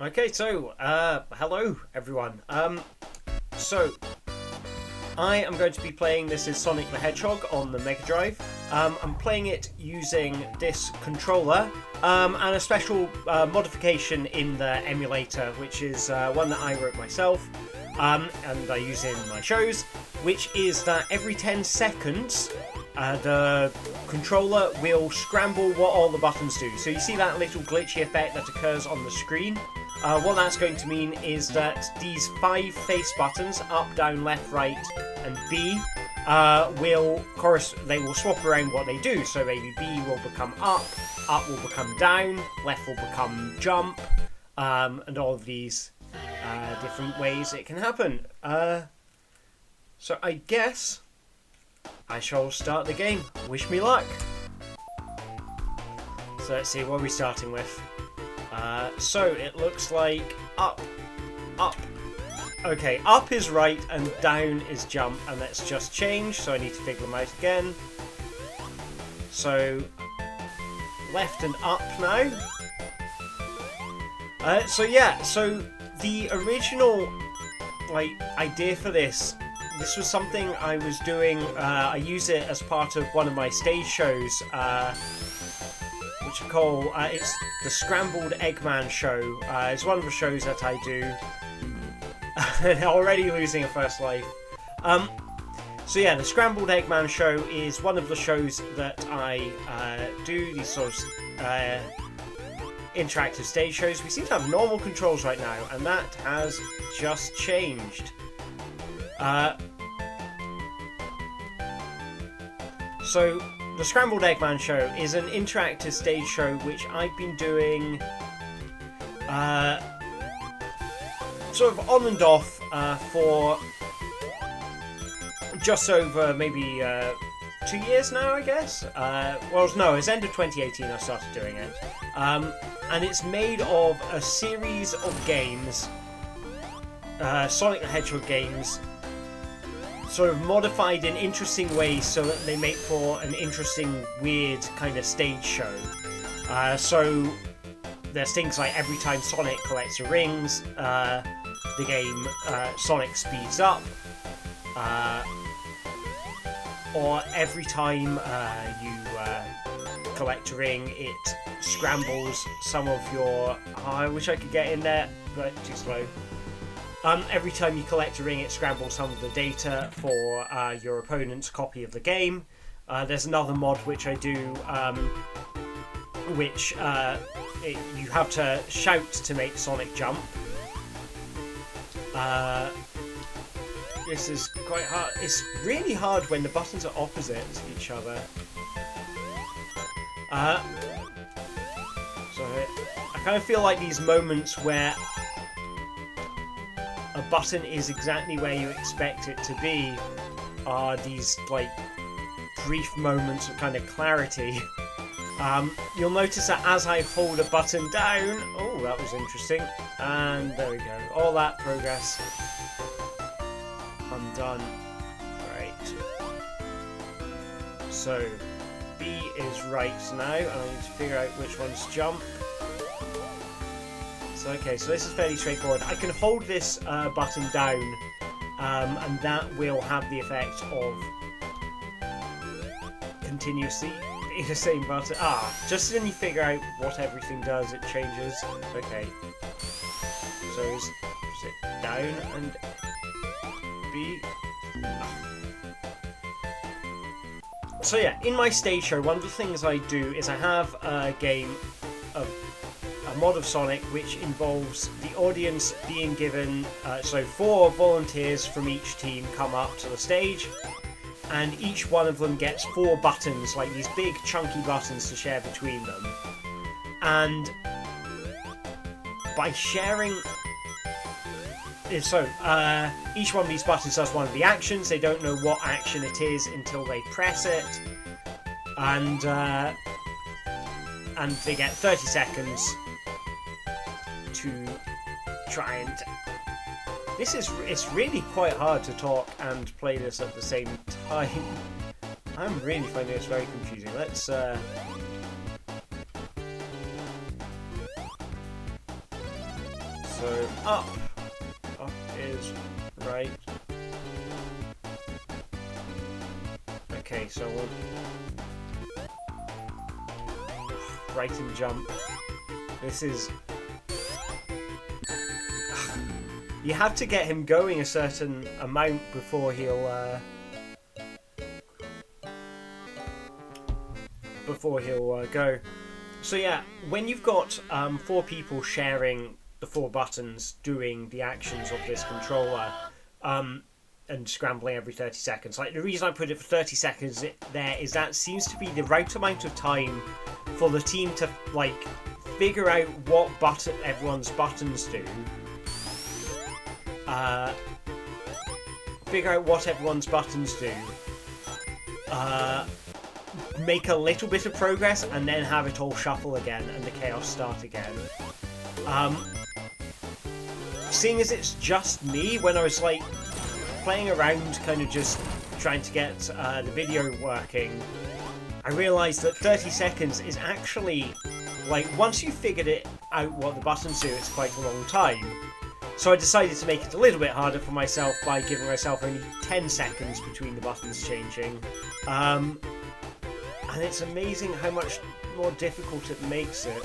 Okay, so, hello everyone. So, I am going to be playing, this is Sonic the Hedgehog on the Mega Drive. I'm playing it using this controller, and a special modification in the emulator, which is one that I wrote myself, and I use in my shows, which is that every 10 seconds, the controller will scramble what all the buttons do. So you see that little glitchy effect that occurs on the screen? What that's going to mean is that these 5 face buttons, up, down, left, right, and B, will swap around what they do. So maybe B will become up will become down, left will become jump, and all of these different ways it can happen. So I guess I shall start the game. Wish me luck. So let's see, what are we starting with? So it looks like up. Okay, up is right and down is jump, and let's just change, so I need to figure them out again. So left and up now. So the original idea for this was something I was doing. I use it as part of one of my stage shows, which I call it's the Scrambled Eggman Show. It's one of the shows that I do. Already losing a first life. So yeah, the Scrambled Eggman Show is one of the shows that I do, these sort of interactive stage shows. We seem to have normal controls right now, and that has just changed. So the Scrambled Eggman Show is an interactive stage show which I've been doing sort of on and off for just over maybe 2 years now, I guess. Well, no, it's end of 2018 I started doing it. And it's made of a series of games, Sonic the Hedgehog games, sort of modified in interesting ways so that they make for an interesting, weird kind of stage show. So there's things like every time Sonic collects the rings, the game Sonic speeds up, or every time you collect a ring, it scrambles some of your... I wish I could get in there, but too slow. Every time you collect a ring, it scrambles some of the data for your opponent's copy of the game. There's another mod which I do, which you have to shout to make Sonic jump. This is quite hard. It's really hard when the buttons are opposite each other. So I kind of feel like these moments where a button is exactly where you expect it to be are these brief moments of kind of clarity. You'll notice that as I hold a button down, oh, that was interesting, and there we go, all that progress, I'm done. Right, so B is right now, and I need to figure out which one's jump. So okay, so this is fairly straightforward. I can hold this button down, and that will have the effect of continuously being the same button. Just when you figure out what everything does, it changes. Okay. So is it down and B? So yeah, in my stage show, one of the things I do is I have a game of a mod of Sonic which involves the audience being given, so 4 volunteers from each team come up to the stage, and each one of them gets 4 buttons, like these big chunky buttons to share between them. And by sharing... So, each one of these buttons does one of the actions. They don't know what action it is until they press it. And they get 30 seconds to try and... It's really quite hard to talk and play this at the same time. I'm really finding this very confusing. Let's So up is right. Okay, so I want right and jump. This is... You have to get him going a certain amount before he'll go. So yeah, when you've got 4 people sharing the 4 buttons doing the actions of this controller, and scrambling every 30 seconds. Like, the reason I put it for 30 seconds there is that seems to be the right amount of time for the team to, like, figure out what button everyone's buttons do. Figure out what everyone's buttons do. Make a little bit of progress, and then have it all shuffle again, and the chaos start again. Seeing as it's just me, when I was, like, playing around, kind of just trying to get the video working, I realised that 30 seconds is actually, like, once you've figured it out what the buttons do, it's quite a long time. So I decided to make it a little bit harder for myself by giving myself only 10 seconds between the buttons changing. And it's amazing how much more difficult it makes it.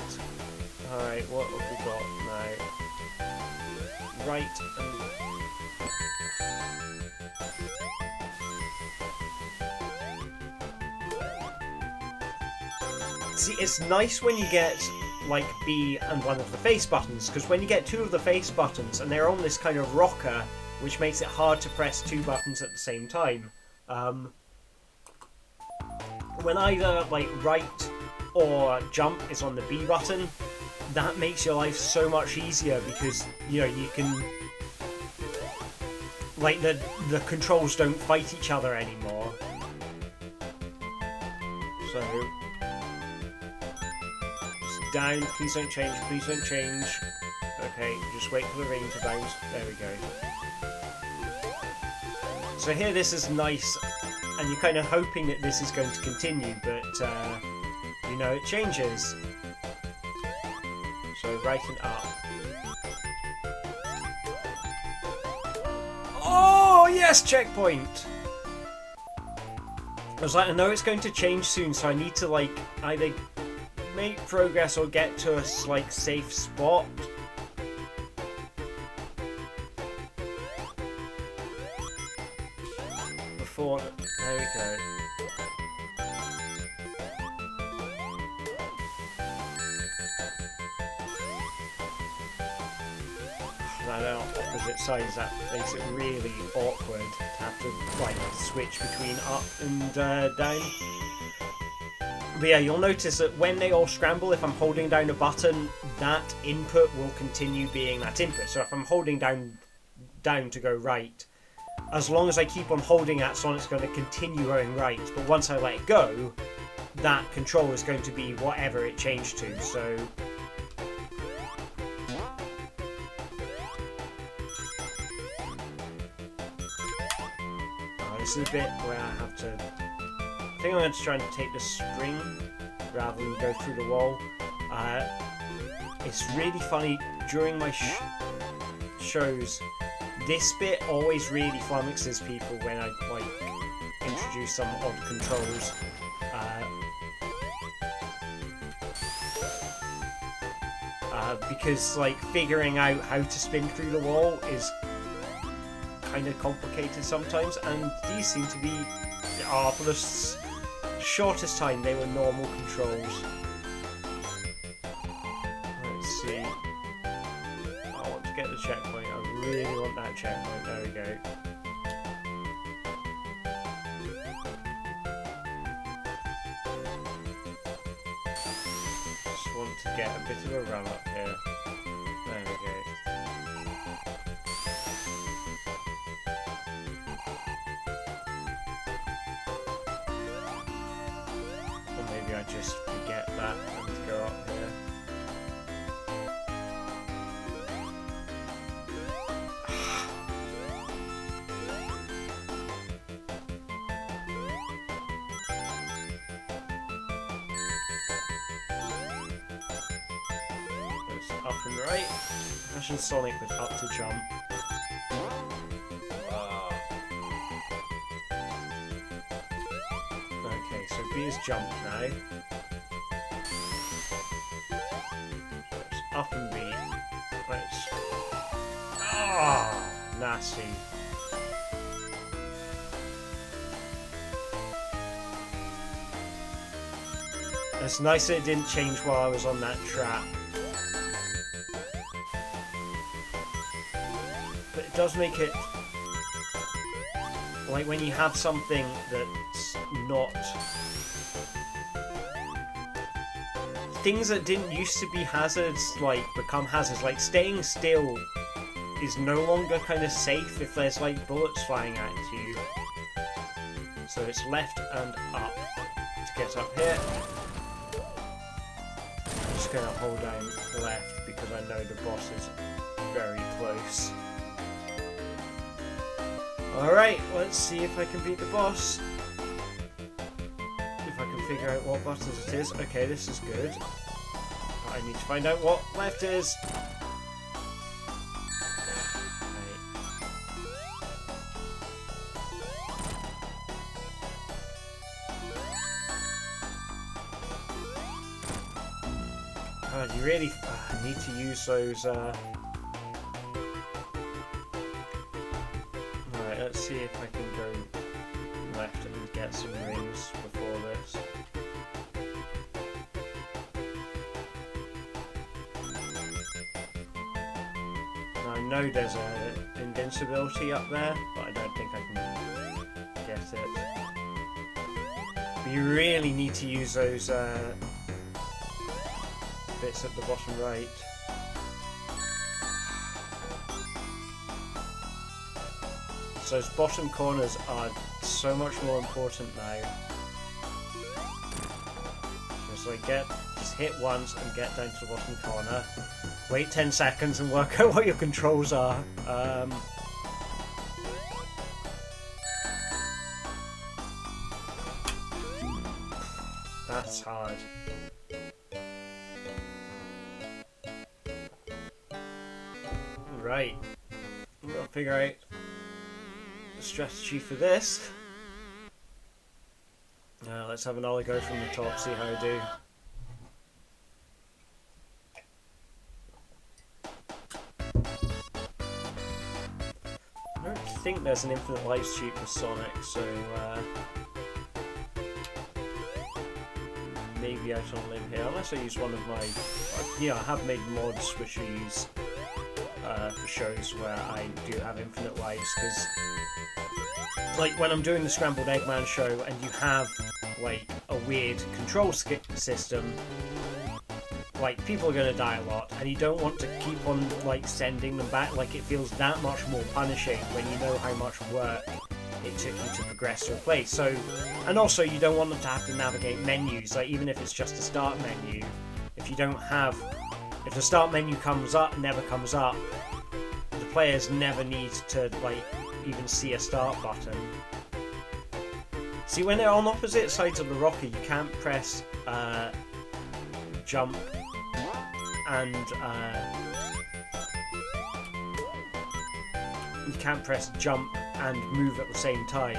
Alright, what have we got now? Right and... See, it's nice when you get, like, B and one of the face buttons, because when you get 2 of the face buttons, and they're on this kind of rocker, which makes it hard to press 2 buttons at the same time. When either, like, right or jump is on the B button, that makes your life so much easier, because, you know, you can... Like, the controls don't fight each other anymore. So... Down, please don't change, please don't change. Okay, just wait for the ring to bounce. There we go. So here this is nice, and you're kind of hoping that this is going to continue, but, you know, it changes. So right and up. Oh, yes, checkpoint! I was like, I know it's going to change soon, so I need to, like, either make progress or get to a, like, safe spot. Before... There we go. That on opposite sides, that makes it really awkward to have to, like, switch between up and down. But yeah, you'll notice that when they all scramble, if I'm holding down a button, that input will continue being that input. So if I'm holding down to go right, as long as I keep on holding that, Sonic's going to continue going right. But once I let it go, that control is going to be whatever it changed to. So... this is a bit where I have to... I think I'm going to try and take the spring rather than go through the wall. It's really funny, during my shows, this bit always really flummoxes people when I, like, introduce some odd controls. Because, like, figuring out how to spin through the wall is kind of complicated sometimes, and these seem to be... for the shortest time they were normal controls. Let's see. I want to get the checkpoint. I really want that checkpoint. There we go. Just want to get a bit of a run up here. There we go. I just forget that and go up here. It's up and right. Imagine Sonic with up to jump. Okay, so B is jump now. Let's up and B. Let's... Ah, nasty. It's nice that it didn't change while I was on that trap. But it does make it... like when you have something that's not... things that didn't used to be hazards, like, become hazards. Like, staying still is no longer kind of safe if there's, like, bullets flying at you. So it's left and up to get up here. I'm just going to hold down left because I know the boss is very close. Alright, let's see if I can beat the boss. If I can figure out what buttons it is. Okay, this is good. I need to find out what left is. God, you really need to use those... Alright, let's see if I can go left and get some rings before this. Now, I know there's an invincibility up there, but I don't think I can get it. But you really need to use those bits at the bottom right. So those bottom corners are so much more important now. Just like just hit once and get down to the bottom corner. Wait 10 seconds and work out what your controls are. That's hard. Right. I'm gonna figure out the strategy for this. Let's have another go from the top, see how I do. I don't think there's an infinite lives cheat for Sonic, so maybe I shall live here, unless I use one of my... I have made mods which I use for shows where I do have infinite lives, because like when I'm doing the Scrambled Eggman show and you have like a weird control system, like people are going to die a lot and you don't want to keep on like sending them back. Like it feels that much more punishing when you know how much work it took you to progress to a place. So, and also you don't want them to have to navigate menus, like even if it's just a start menu. If you don't have, if the start menu never comes up, the players never need to like even see a start button. See, when they're on opposite sides of the rocker, you can't press jump and you can't press jump and move at the same time.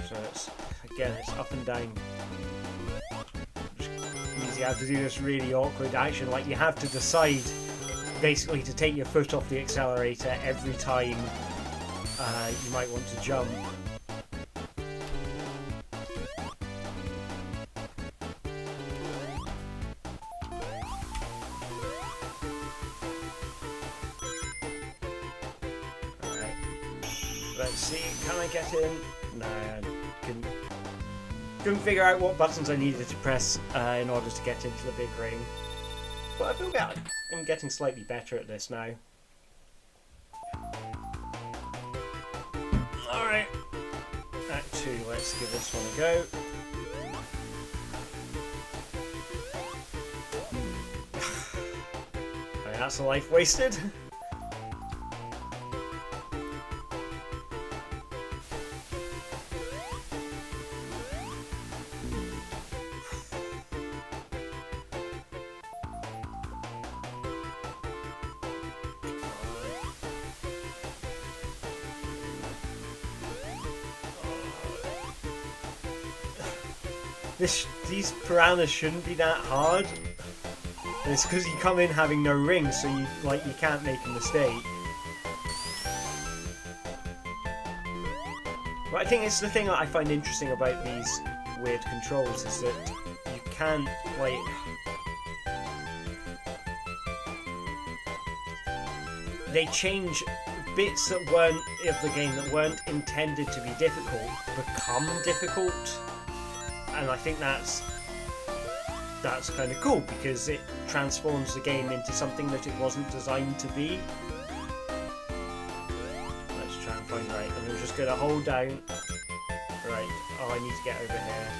So it's up and down. You have to do this really awkward action, like you have to decide basically to take your foot off the accelerator every time you might want to jump. Alright, let's see, can I get in? No, I couldn't figure out what buttons I needed to press in order to get into the big ring. But I feel like I'm getting slightly better at this now. Alright, Act 2, let's give this one a go. Right, that's a life wasted. These piranhas shouldn't be that hard. And it's because you come in having no rings, so you can't make a mistake. But I think it's the thing that I find interesting about these weird controls is that you can't, like... They change bits that weren't of the game that weren't intended to be difficult become difficult, and I think that's kind of cool because it transforms the game into something that it wasn't designed to be. Let's try and find right, and we're just going to hold down. Right, oh, I need to get over here.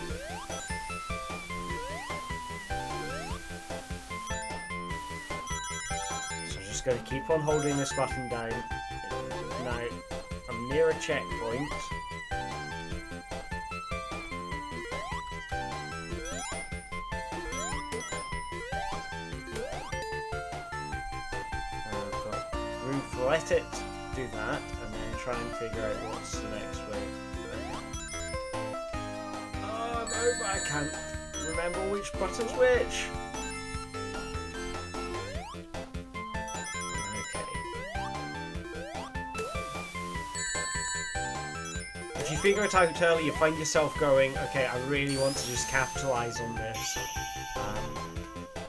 So I'm just going to keep on holding this button down. Now, I'm near a checkpoint. I've got room to let it do that, and then try and figure out what's the next way. Oh, I'm over. I can't remember which button's which. If you figure it out early, you find yourself going, okay, I really want to just capitalise on this.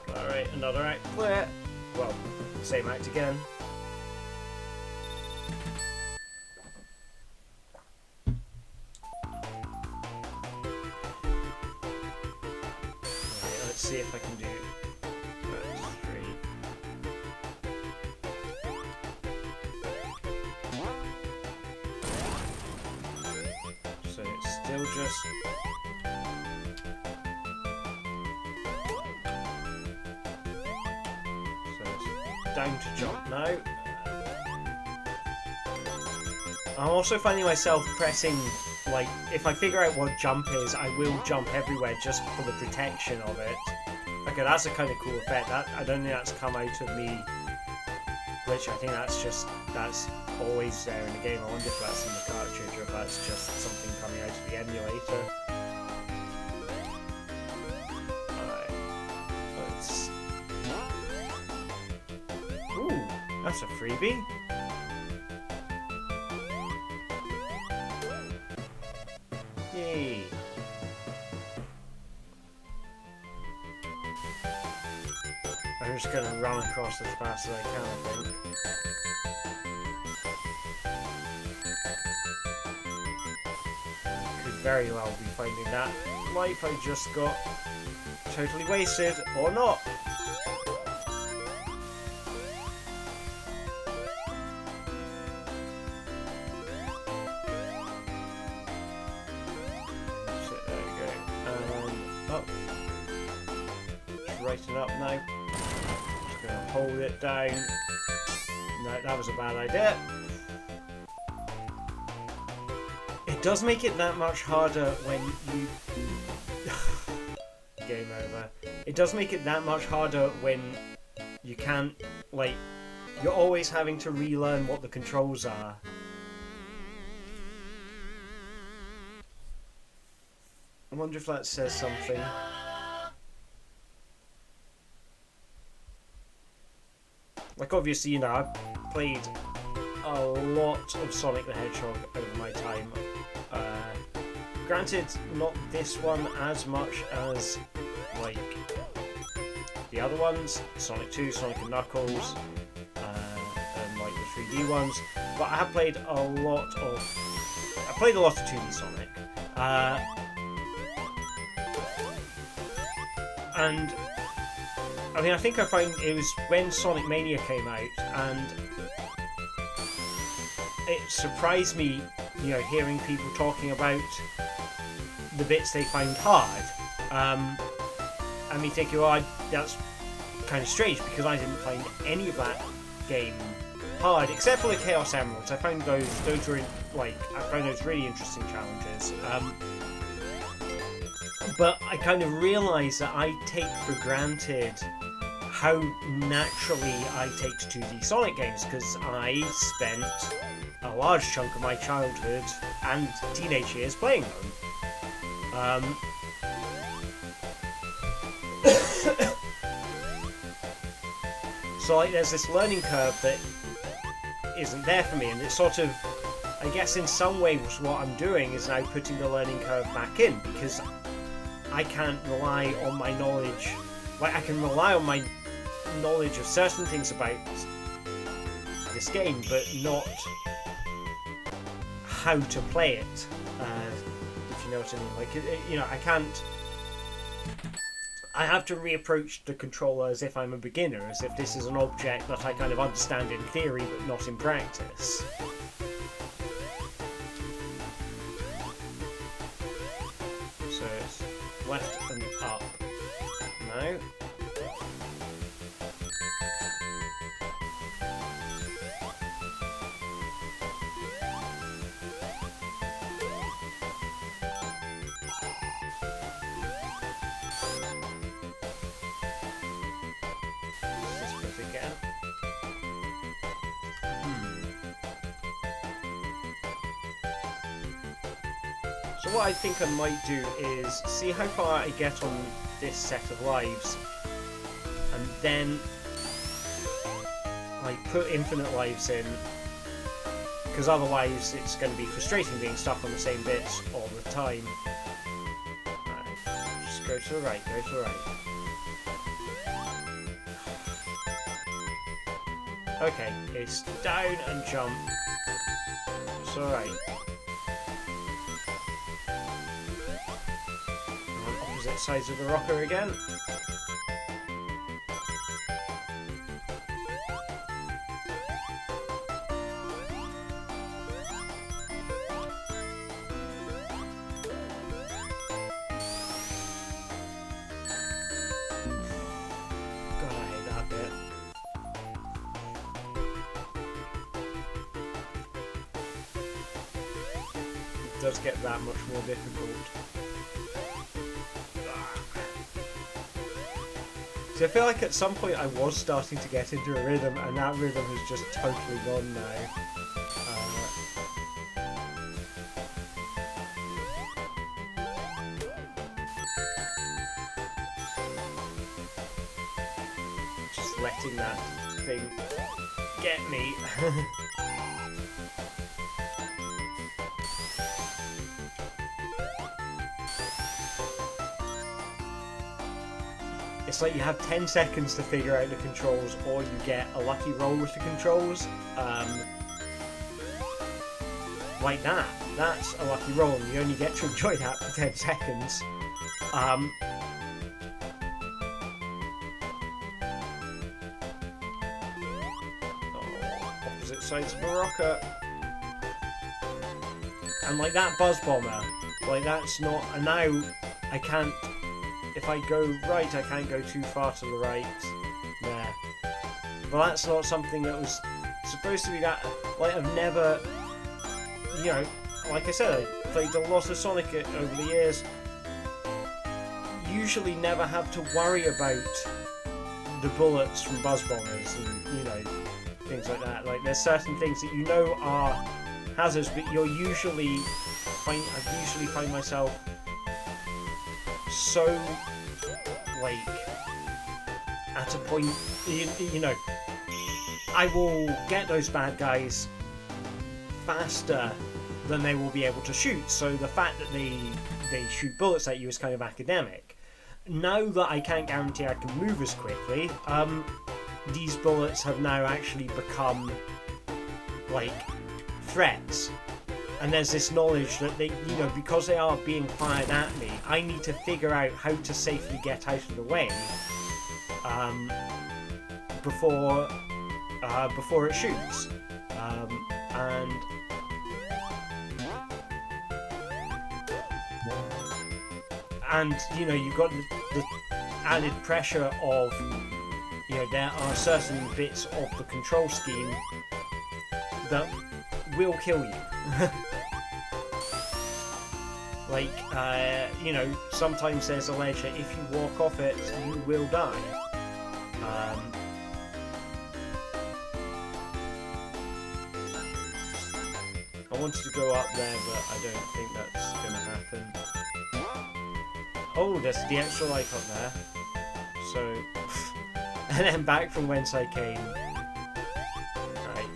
Alright, another act clear. Well, same act again. Right, let's see if I can do act 3. So it's still just... So it's down to jump now. I'm also finding myself pressing, like, if I figure out what jump is, I will jump everywhere just for the protection of it. Okay, that's a kind of cool effect. That I don't think that's come out of me glitch. I think that's always there in the game. I wonder if that's in the cartridge or if that's just something coming out of the emulator. Alright. Let's... Ooh, that's a freebie. Yay. I'm just going to run across as fast as I can, I think. Could very well be finding that life I just got totally wasted, or not. So there we go. Oh. Just writing up now. Just going to hold it down. No, that was a bad idea. It does make it that much harder when you... Game over. It does make it that much harder when you can't, like, you're always having to relearn what the controls are. I wonder if that says something. Like, obviously, you know, I've played a lot of Sonic the Hedgehog over my time. Granted, not this one as much as, like, the other ones, Sonic 2, Sonic and Knuckles, and, like, the 3D ones, but I have played a lot of 2D Sonic. And, I mean, I think I found it was when Sonic Mania came out, and it surprised me, you know, hearing people talking about the bits they find hard. And me thinking, well, that's kind of strange because I didn't find any of that game hard, except for the Chaos Emeralds. I found those were I found those really interesting challenges. But I kind of realised that I take for granted how naturally I take to 2D Sonic games, because I spent a large chunk of my childhood and teenage years playing them. So like there's this learning curve that isn't there for me, and it's sort of, I guess in some ways what I'm doing is now putting the learning curve back in, because I can't rely on my knowledge, like I can rely on my knowledge of certain things about this game, but not how to play it, if you know what I mean. Like, you know, I have to reapproach the controller as if I'm a beginner, as if this is an object that I kind of understand in theory but not in practice. So it's left and up. No. So what I think I might do is see how far I get on this set of lives, and then I put infinite lives in, because otherwise it's going to be frustrating being stuck on the same bits all the time. Right, just go to the right, go to the right. Okay, it's down and jump. It's alright. Opposite sides of the rocker again. God, I hate that bit. It does get that much more difficult. So I feel like at some point I was starting to get into a rhythm, and that rhythm has just totally gone now. Just letting that thing get me. It's like you have 10 seconds to figure out the controls, or you get a lucky roll with the controls. Like that. That's a lucky roll, and you only get to enjoy that for 10 seconds. Opposite sides of a rocker. And like that buzz bomber, like that's not, and now I can't, if I go right, I can't go too far to the right there. But that's not something that was supposed to be that, like I've never, you know, like I said, I played a lot of Sonic over the years. Usually never have to worry about the bullets from buzz bombers and, you know, things like that. Like there's certain things that you know are hazards, but I usually find myself so, like, at a point, you know, I will get those bad guys faster than they will be able to shoot, so the fact that they shoot bullets at you is kind of academic. Now that I can't guarantee I can move as quickly, these bullets have now actually become, like, threats. And there's this knowledge that they, you know, because they are being fired at me, I need to figure out how to safely get out of the way before it shoots. And you know, you've got the added pressure of, you know, there are certain bits of the control scheme that will kill you. Like, you know, sometimes there's a ledge that if you walk off it, you will die. I wanted to go up there, but I don't think that's going to happen. Oh, there's the extra life up there. So, then back from whence I came. Right.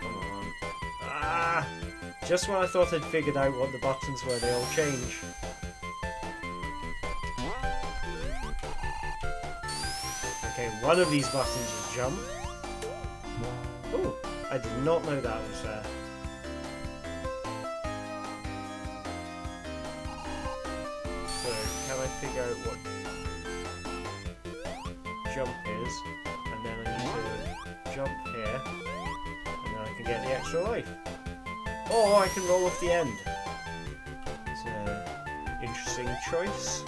Come on. Ah! Just when I thought I'd figured out what the buttons were, they all change. Okay, one of these buttons is jump. Oh, I did not know that was there. So, can I figure out what jump is? And then I need to jump here, and then I can get the extra life. Or I can roll off the end. It's an interesting choice.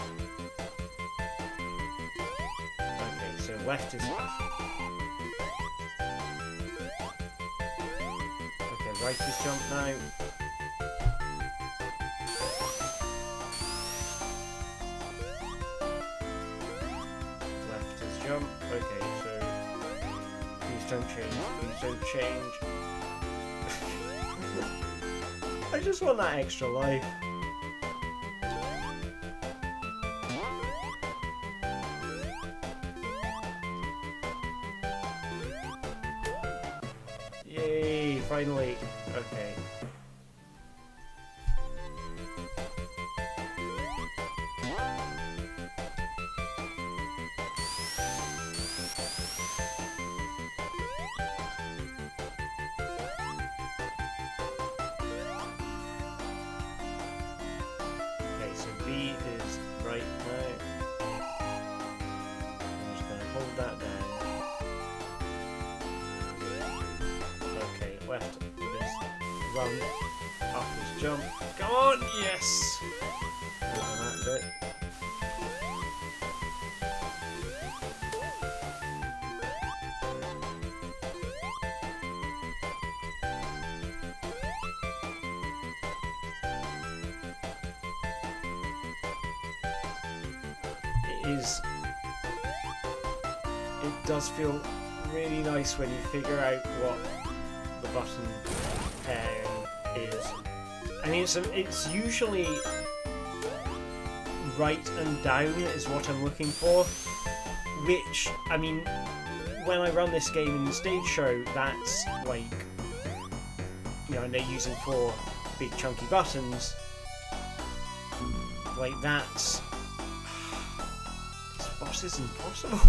Okay, so left is... Okay, right is jump now. Left is jump. Okay, so... Please don't change. Please don't change. I just want that extra life. Yay, finally. Okay. So B is right now. I'm just going to hold that down. Okay, left is run, up is jump. Come on, yes! That bit. It does feel really nice when you figure out what the button is. I mean, it's usually right and down is what I'm looking for, which, I mean, when I run this game in the stage show, that's like, you know, and they're using 4 big chunky buttons, like that's... This boss is impossible.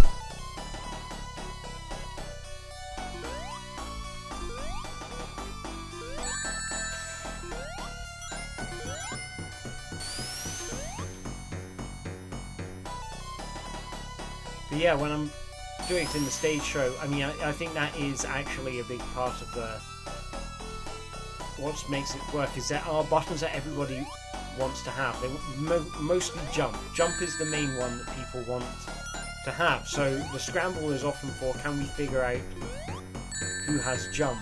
But yeah, when I'm doing it in the stage show, I mean, I think that is actually a big part of the... What makes it work is there are buttons that everybody wants to have. They mostly jump. Jump is the main one that people want to have. So the scramble is often for, can we figure out who has jump?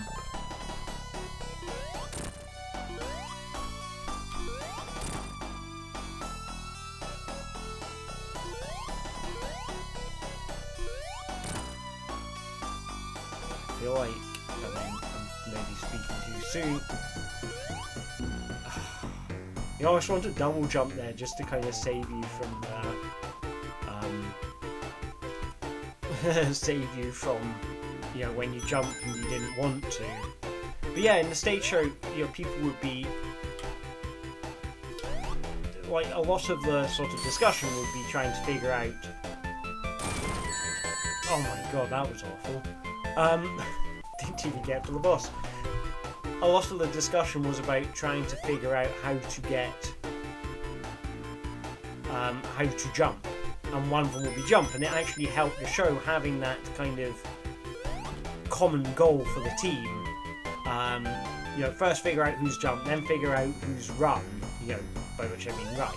I feel like I'm maybe speaking too soon. You know, I just want to double jump there just to kind of save you from you know, when you jump and you didn't want to. But yeah, in the stage show, you know, people would be like, a lot of the sort of discussion would be trying to figure out. Oh my god, that was awful. Didn't even get to the boss. A lot of the discussion was about trying to figure out how to get, how to jump, and one of them would be jump, and it actually helped the show having that kind of common goal for the team. You know, first figure out who's jump, then figure out who's run. You know, by which I mean right.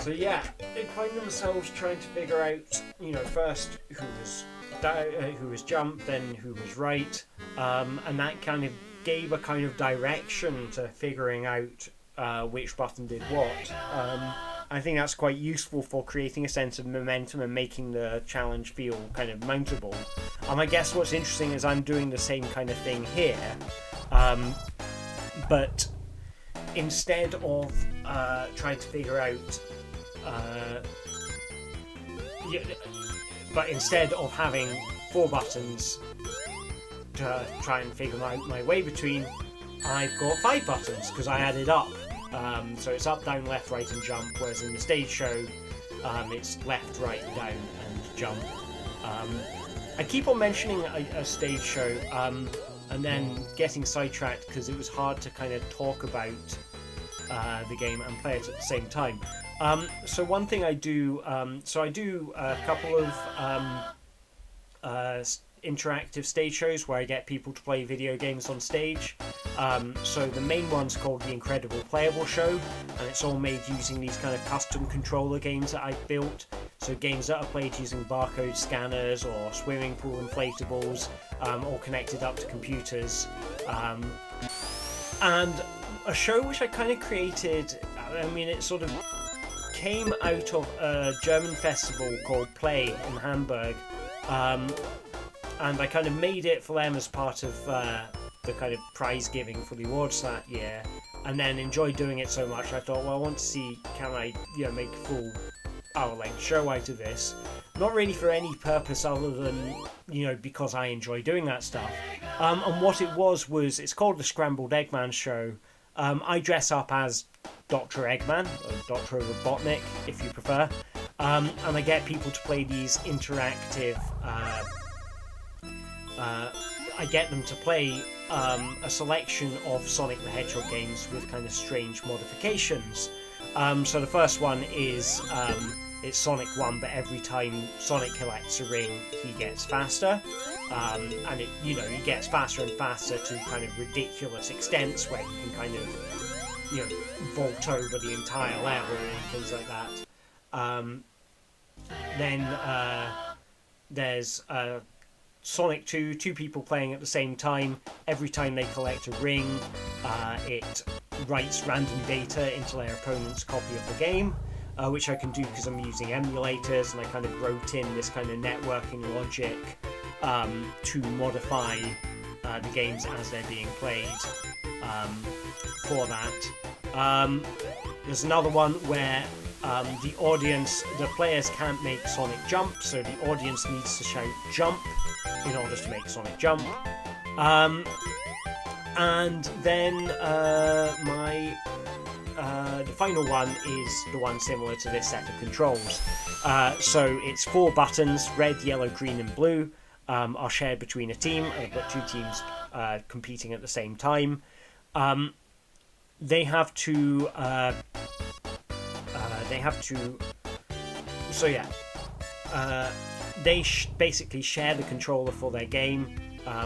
So yeah, they find themselves trying to figure out, you know, first who was jump, then who was right, and that kind of gave a kind of direction to figuring out which button did what. I think that's quite useful for creating a sense of momentum and making the challenge feel kind of mountable. I guess what's interesting is I'm doing the same kind of thing here, but instead of trying to figure out, but instead of having 4 buttons to try and figure out my way between, I've got 5 buttons because I added up. So it's up, down, left, right, and jump. Whereas in the stage show, it's left, right, down, and jump. I keep on mentioning a stage show, and then getting sidetracked because it was hard to kind of talk about the game and play it at the same time. So one thing I do, so I do a couple of interactive stage shows where I get people to play video games on stage. So the main one's called The Incredible Playable Show, and it's all made using these kind of custom controller games that I've built. So games that are played using barcode scanners or swimming pool inflatables, all connected up to computers. And a show which I kind of created, I mean, it sort of came out of a German festival called Play in Hamburg. And I kind of made it for them as part of the kind of prize giving for the awards that year, and then enjoyed doing it so much I thought, well, I want to see, can I make a full hour-length show out of this, not really for any purpose other than because I enjoy doing that stuff. And what it was it's called the Scrambled Eggman Show. I dress up as Dr. Eggman, or Dr. Robotnik if you prefer, and I get people to play these interactive I get them to play a selection of Sonic the Hedgehog games with kind of strange modifications. So the first one is it's Sonic 1, but every time Sonic collects a ring, he gets faster. And he gets faster and faster to kind of ridiculous extents where he can kind of, vault over the entire level and things like that. Then there's Sonic 2, 2 people playing at the same time. Every time they collect a ring, it writes random data into their opponent's copy of the game, which I can do because I'm using emulators, and I kind of wrote in this kind of networking logic to modify the games as they're being played for that. There's another one where the players can't make Sonic jump, so the audience needs to shout jump in order to make Sonic jump. And then the final one is the one similar to this set of controls. So it's 4 buttons, red, yellow, green and blue, are shared between a team, and I've got 2 teams competing at the same time. They have to they basically share the controller for their game,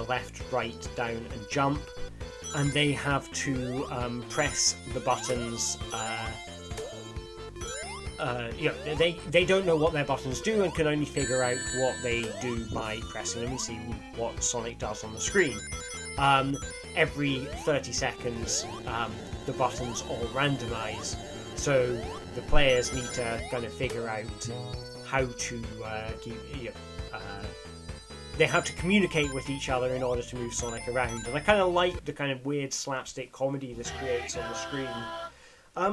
left, right, down and jump, and they have to press the buttons. They don't know what their buttons do and can only figure out what they do by pressing them and see what Sonic does on the screen. Every 30 seconds the buttons all randomise, so the players need to kind of figure out how to they have to communicate with each other in order to move Sonic around, and I kind of like the kind of weird slapstick comedy this creates on the screen.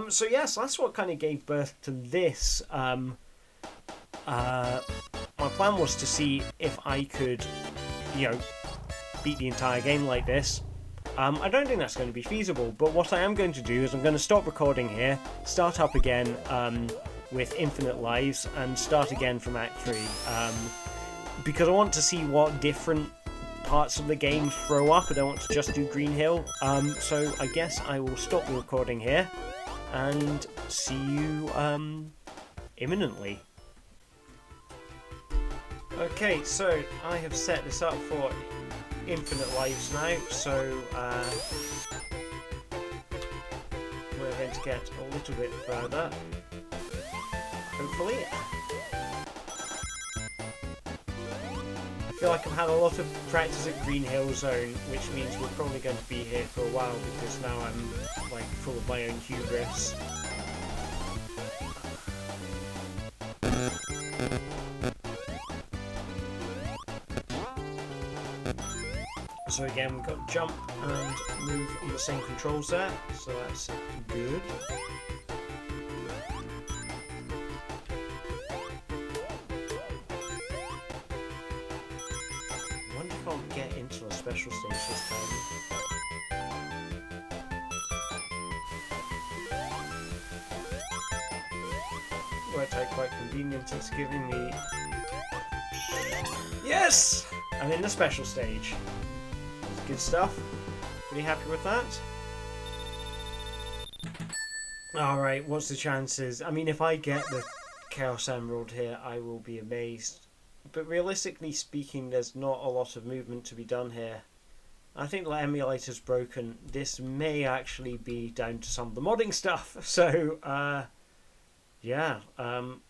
So yes, that's what kind of gave birth to this. My plan was to see if I could, beat the entire game like this. I don't think that's going to be feasible, but what I am going to do is I'm going to stop recording here, start up again with infinite lives, and start again from Act 3, because I want to see what different parts of the game throw up. I don't want to just do Green Hill, so I guess I will stop the recording here and see you imminently. Okay, so I have set this up for infinite lives now, so we're going to get a little bit further, hopefully. feel like I've had a lot of practice at Green Hill Zone, which means we're probably going to be here for a while because now I'm like full of my own hubris. So again, we've got jump and move on the same controls there, so that's good. I wonder if I'll get into a special stage this time. Worked out quite convenient, it's giving me... Yes! I'm in the special stage. Good stuff. Pretty happy with that. Alright, what's the chances? I mean, if I get the Chaos Emerald here, I will be amazed. But realistically speaking, there's not a lot of movement to be done here. I think the emulator's broken. This may actually be down to some of the modding stuff. So, yeah, I'm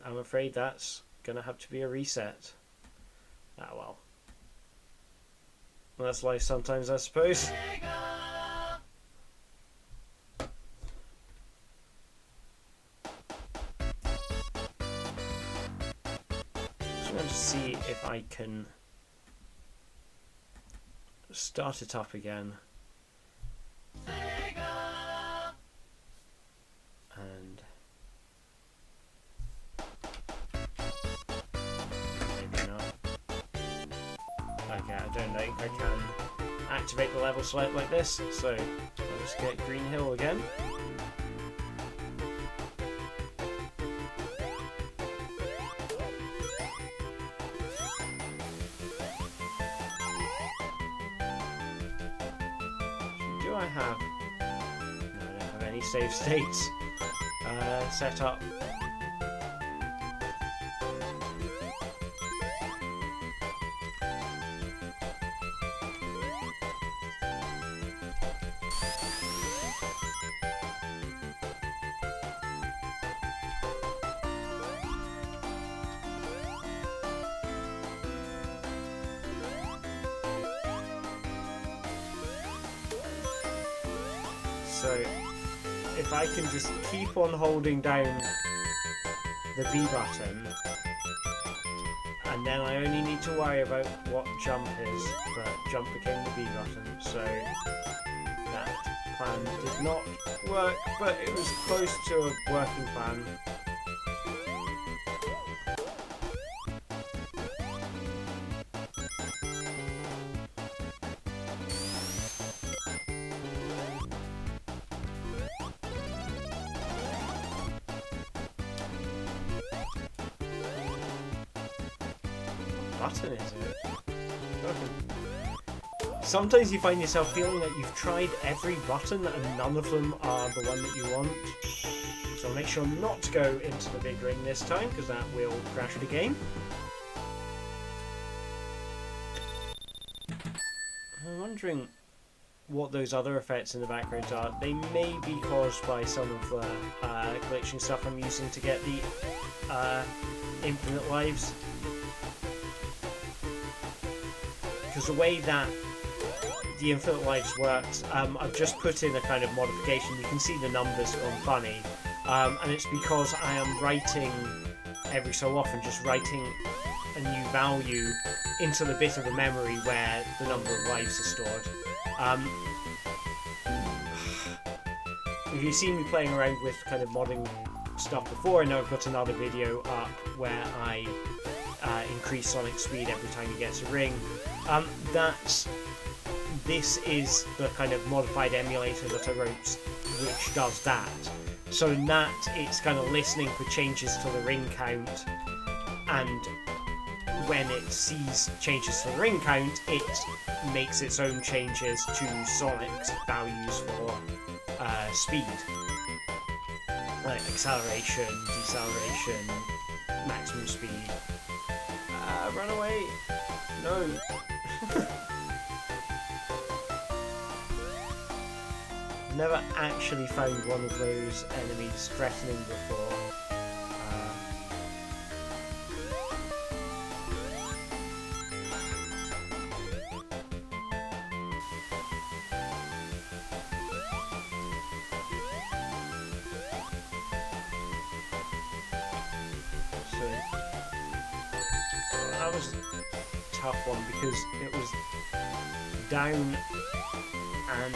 afraid that's going to have to be a reset. Ah, well. That's life sometimes, I suppose. So I'm going to see if I can start it up again. And maybe not. Okay, I don't think I can activate the level select like this, so let's get Green Hill again. Do I have... No, I don't have any save states set up. So, if I can just keep on holding down the B button, and then I only need to worry about what jump is, but jump became the B button, so that plan did not work, but it was close to a working plan. Button is it? Okay. Sometimes you find yourself feeling like you've tried every button and none of them are the one that you want. So make sure not to go into the big ring this time because that will crash the game. I'm wondering what those other effects in the background are. They may be caused by some of the glitching stuff I'm using to get the infinite lives. Because the way that the infinite lives works, I've just put in a kind of modification. You can see the numbers gone funny, and it's because I am writing every so often, just writing a new value into the bit of the memory where the number of lives are stored. If you've seen me playing around with kind of modding stuff before, I know I've got another video up where I increase Sonic's speed every time he gets a ring. This is the kind of modified emulator that I wrote which does that. So in that, it's kind of listening for changes to the ring count, and when it sees changes to the ring count, it makes its own changes to Sonic's values for speed. Like acceleration, deceleration, maximum speed. Run away! No! Never actually found one of those enemies threatening before. that was a tough one because it was down and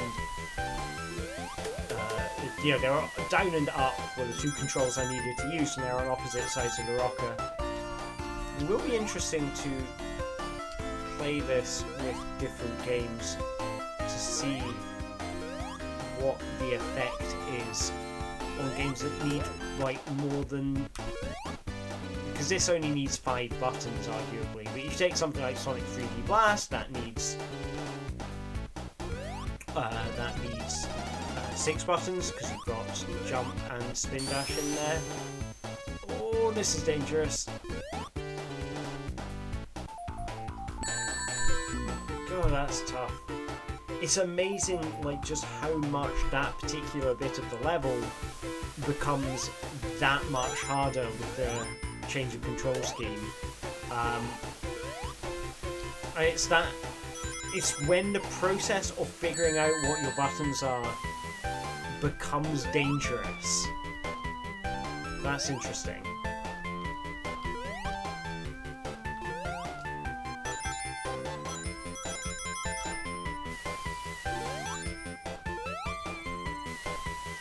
yeah, they were down and up were the two controls I needed to use, and they were on opposite sides of the rocker. It will be interesting to play this with different games to see what the effect is on games that need like more than, because this only needs 5 buttons arguably, but if you take something like Sonic 3D Blast, that needs 6 buttons because you've got jump and spin dash in there. Oh, this is dangerous. God, that's tough. It's amazing, like, just how much that particular bit of the level becomes that much harder with the change of control scheme. It's when the process of figuring out what your buttons are becomes dangerous. That's interesting.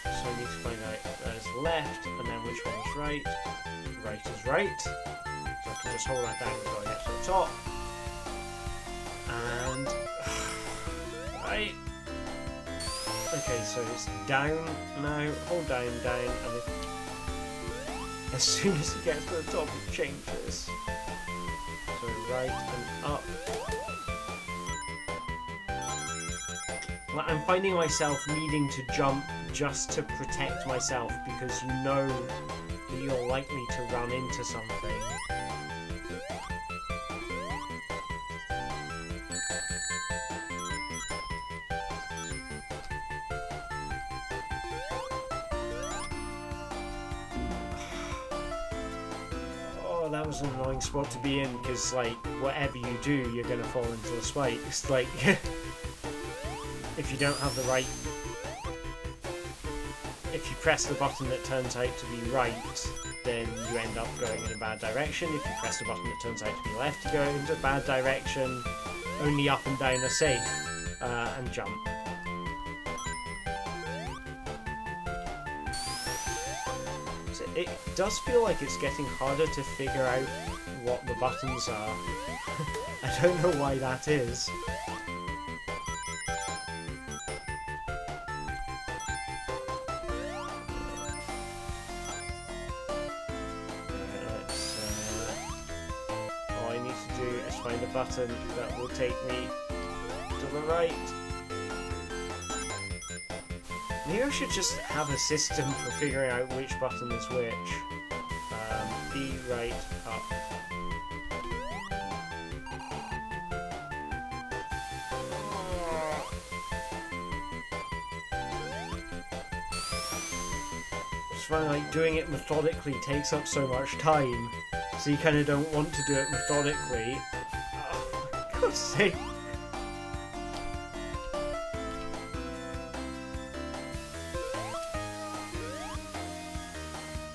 So I need to find out that is left, and then which one is right. Right is right. So I can just hold that down until I get to the top. And right. Okay, so it's down now. Hold down, down, and as soon as it gets to the top, it changes. So right and up. I'm finding myself needing to jump just to protect myself because you know that you're likely to run into something. Oh, that was an annoying spot to be in because, like, whatever you do, you're going to fall into the spikes. Like, if you don't have the right... If you press the button that turns out to be right, then you end up going in a bad direction. If you press the button that turns out to be left, you go into a bad direction. Only up and down are safe. And jump. So it does feel like it's getting harder to figure out what the buttons are. I don't know why that is. All I need to do is find a button that will take me to the right. Maybe I should just have a system for figuring out which button is which. B, right, up. It's funny, like, doing it methodically takes up so much time, so you kind of don't want to do it methodically. Oh, for God's sake.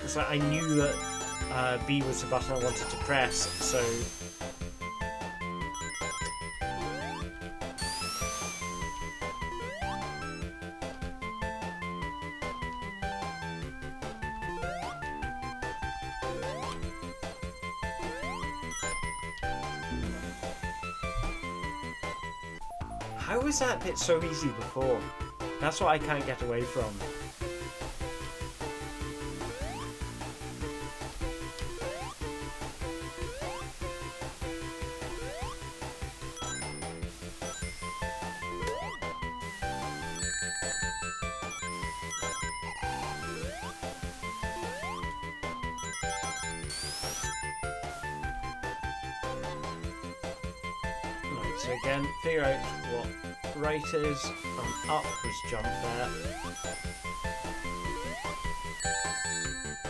It's like I knew that B was the button I wanted to press, so... How was that bit so easy before? That's what I can't get away from. So again, figure out what right is, and up was jump there.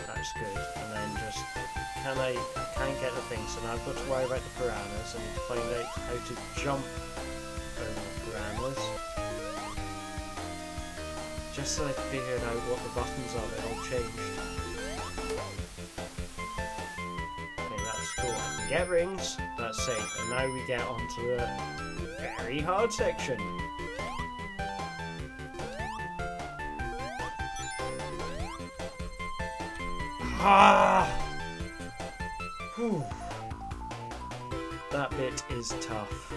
That's good. And then just, I can't get the thing, so now I've got to worry about the piranhas. I need to find out how to jump over the piranhas. Just so I figured out what the buttons are, they all changed. Okay, that's cool. I can get rings. That's safe. And now we get onto the very hard section. Ah! Whew. That bit is tough.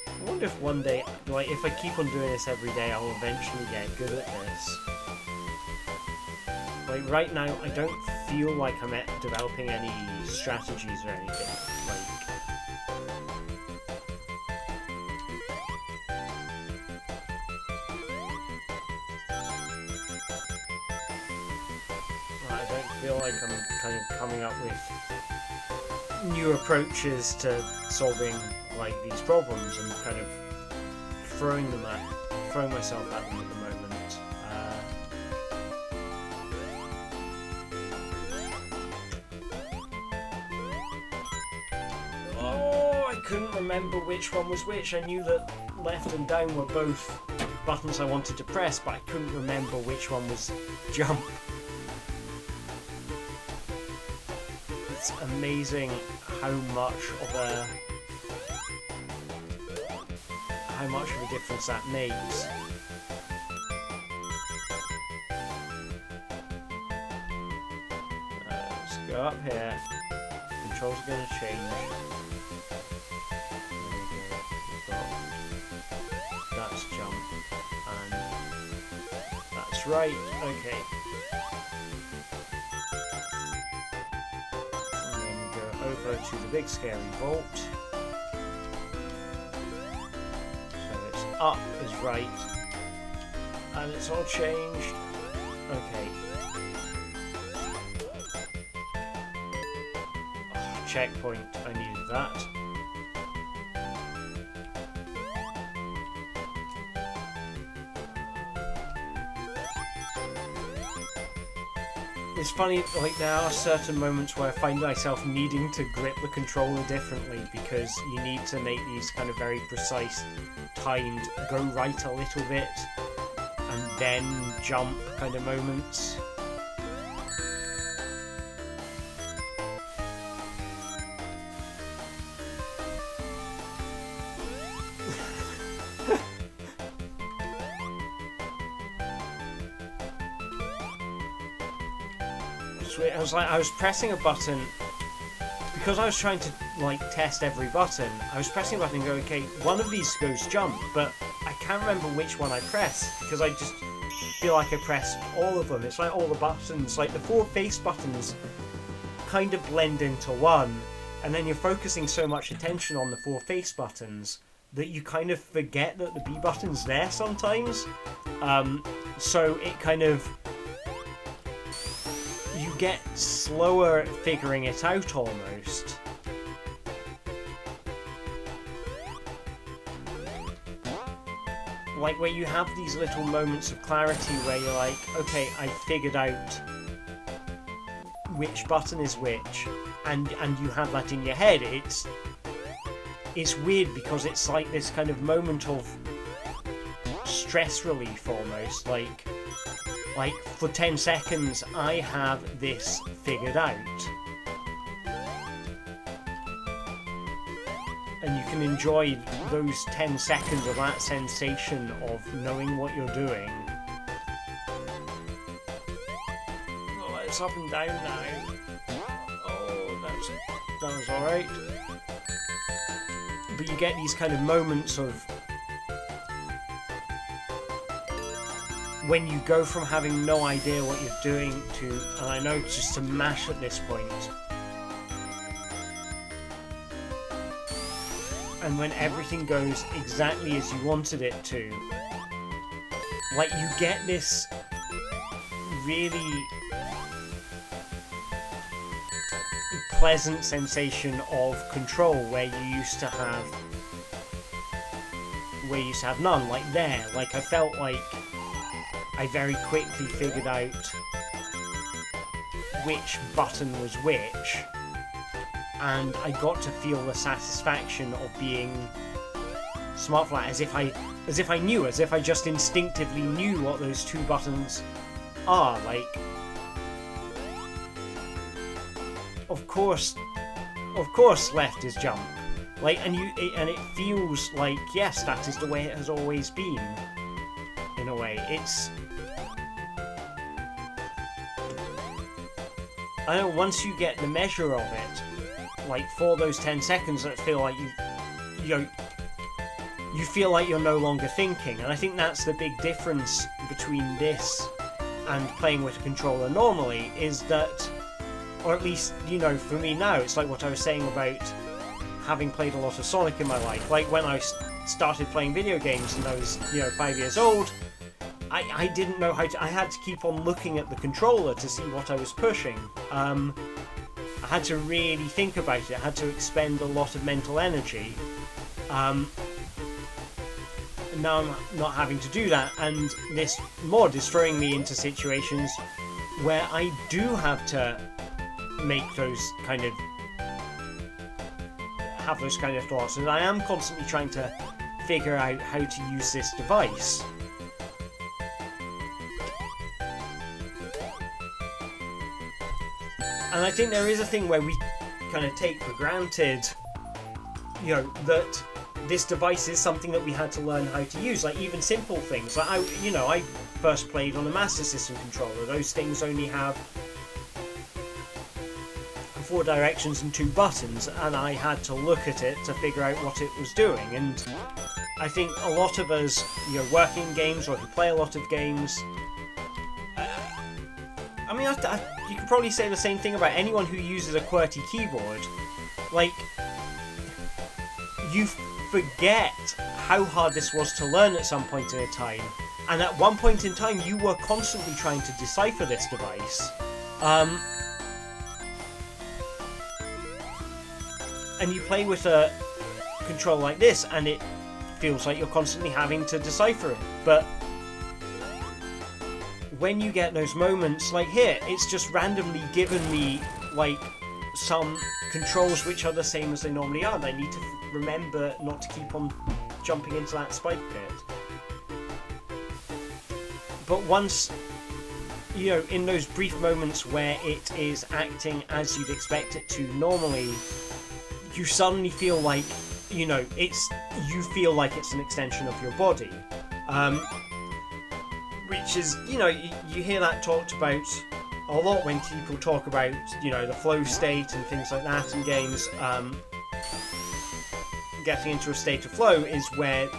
I wonder if one day, like, if I keep on doing this every day, I'll eventually get good at this. Like, right now, I don't feel like I'm developing any strategies or anything. Like, I don't feel like I'm kind of coming up with new approaches to solving like these problems and kind of throwing myself at them at the moment. Oh, I couldn't remember which one was which. I knew that left and down were both buttons I wanted to press, but I couldn't remember which one was jump. It's amazing how much of a difference that makes. Let's go up here. Controls are going to change. There we go. We've got that's jump and that's right. Okay. Over to the big scary vault. So it's up is right. And it's all changed. Okay. Oh, checkpoint. I needed that. It's funny, like there are certain moments where I find myself needing to grip the controller differently because you need to make these kind of very precise, timed, go right a little bit, and then jump kind of moments. I was pressing a button because I was trying to like test every button. I was pressing a button and go, okay, one of these goes jump, but I can't remember which one I pressed because I just feel like I pressed all of them. It's like all the buttons, like the four face buttons kind of blend into one, and then you're focusing so much attention on the four face buttons that you kind of forget that the B button's there sometimes. So it kind of, you get slower figuring it out almost. Like where you have these little moments of clarity where you're like, okay, I figured out which button is which, and you have that in your head. It's weird because it's like this kind of moment of stress relief almost, like for 10 seconds I have this figured out. And you can enjoy those 10 seconds of that sensation of knowing what you're doing. Oh, it's up and down now. Oh, that was alright. But you get these kind of moments of when you go from having no idea what you're doing to, and I know it's just to mash at this point. And when everything goes exactly as you wanted it to, like you get this really pleasant sensation of control where you used to have none. Like there, like I felt like I very quickly figured out which button was which, and I got to feel the satisfaction of being smart flat, as if I just instinctively knew what those two buttons are. Like, of course, left is jump. Like, and it feels like, yes, that is the way it has always been. In a way, it's. I know once you get the measure of it, like for those 10 seconds, that feel like you feel like you're no longer thinking, and I think that's the big difference between this and playing with a controller normally, is that, or at least, you know, for me now, it's like what I was saying about having played a lot of Sonic in my life. Like when I started playing video games and I was, you know, 5 years old, I didn't know how to. I had to keep on looking at the controller to see what I was pushing. I had to really think about it. I had to expend a lot of mental energy. And now I'm not having to do that, and this mod is throwing me into situations where I do have to make those kind of thoughts, and I am constantly trying to figure out how to use this device. And I think there is a thing where we kind of take for granted, you know, that this device is something that we had to learn how to use. Like even simple things. Like I first played on a Master System controller. Those things only have 4 directions and 2 buttons, and I had to look at it to figure out what it was doing. And I think a lot of us, you know, work in games or who play a lot of games. I mean, you could probably say the same thing about anyone who uses a QWERTY keyboard. Like, you forget how hard this was to learn at some point in time, and at one point in time you were constantly trying to decipher this device. And you play with a controller like this and it feels like you're constantly having to decipher it. But when you get those moments, like here, it's just randomly given me like some controls which are the same as they normally are, and I need to remember not to keep on jumping into that spike pit. But once, you know, in those brief moments where it is acting as you'd expect it to normally, you suddenly feel like, you know, you feel like it's an extension of your body. Which is, you know, you hear that talked about a lot when people talk about, you know, the flow state and things like that in games. Getting into a state of flow is where,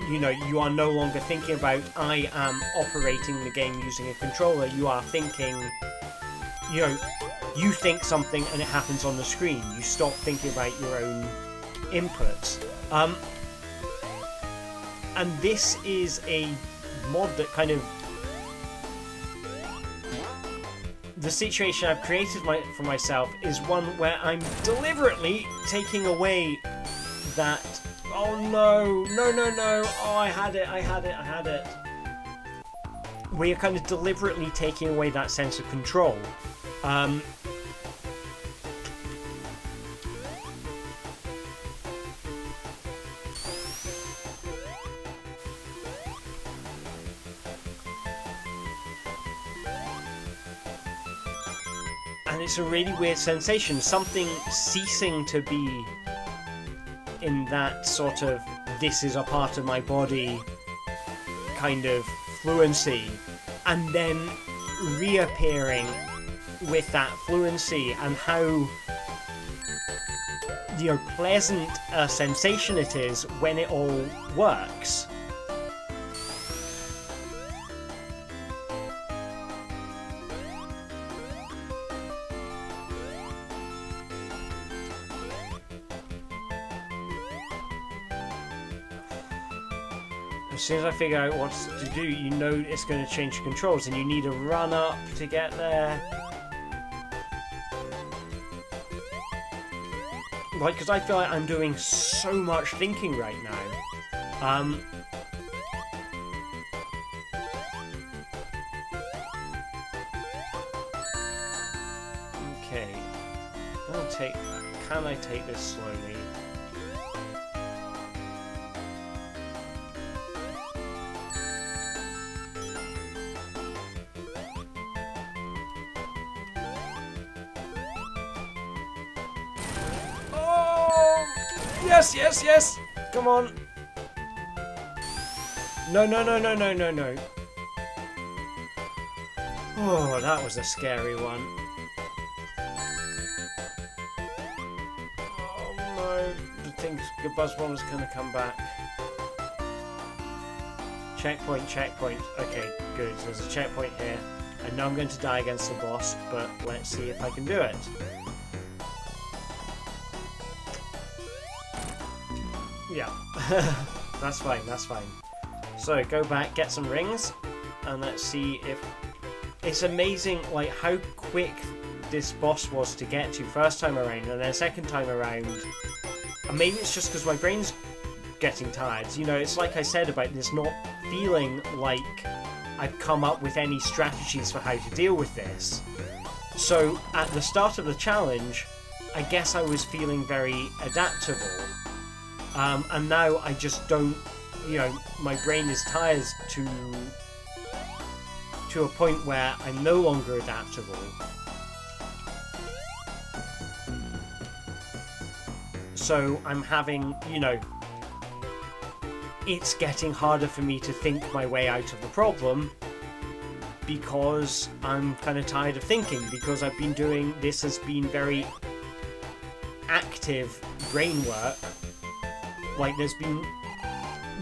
you know, you are no longer thinking about, I am operating the game using a controller. You are thinking, you know, you think something and it happens on the screen. You stop thinking about your own inputs. And this is a mod that kind of, the situation I've created for myself is one where I'm deliberately taking away that, oh no, oh I had it. We're kind of deliberately taking away that sense of control. And it's a really weird sensation, something ceasing to be in that sort of, this is a part of my body kind of fluency, and then reappearing with that fluency, and how, you know, pleasant a sensation it is when it all works. As soon as I figure out what to do, you know it's going to change controls, and you need to run up to get there. Like, because I feel like I'm doing so much thinking right now. Okay. Can I take this slowly? Yes, yes, yes! Come on! No, no, no, no, no, no, no. Oh, that was a scary one. Oh no, the buzz bomb is gonna come back. Checkpoint, checkpoint. Okay, good. So there's a checkpoint here. And now I'm going to die against the boss, but let's see if I can do it. Yeah. That's fine, that's fine. So go back, get some rings, and let's see if... It's amazing like how quick this boss was to get to first time around, and then second time around. And maybe it's just because my brain's getting tired. You know, it's like I said about this not feeling like I've come up with any strategies for how to deal with this. So at the start of the challenge, I guess I was feeling very adaptable. And now I just don't, you know, my brain is tired to a point where I'm no longer adaptable. So I'm having, you know, it's getting harder for me to think my way out of the problem because I'm kind of tired of thinking, because I've been doing, this has been very active brain work. Like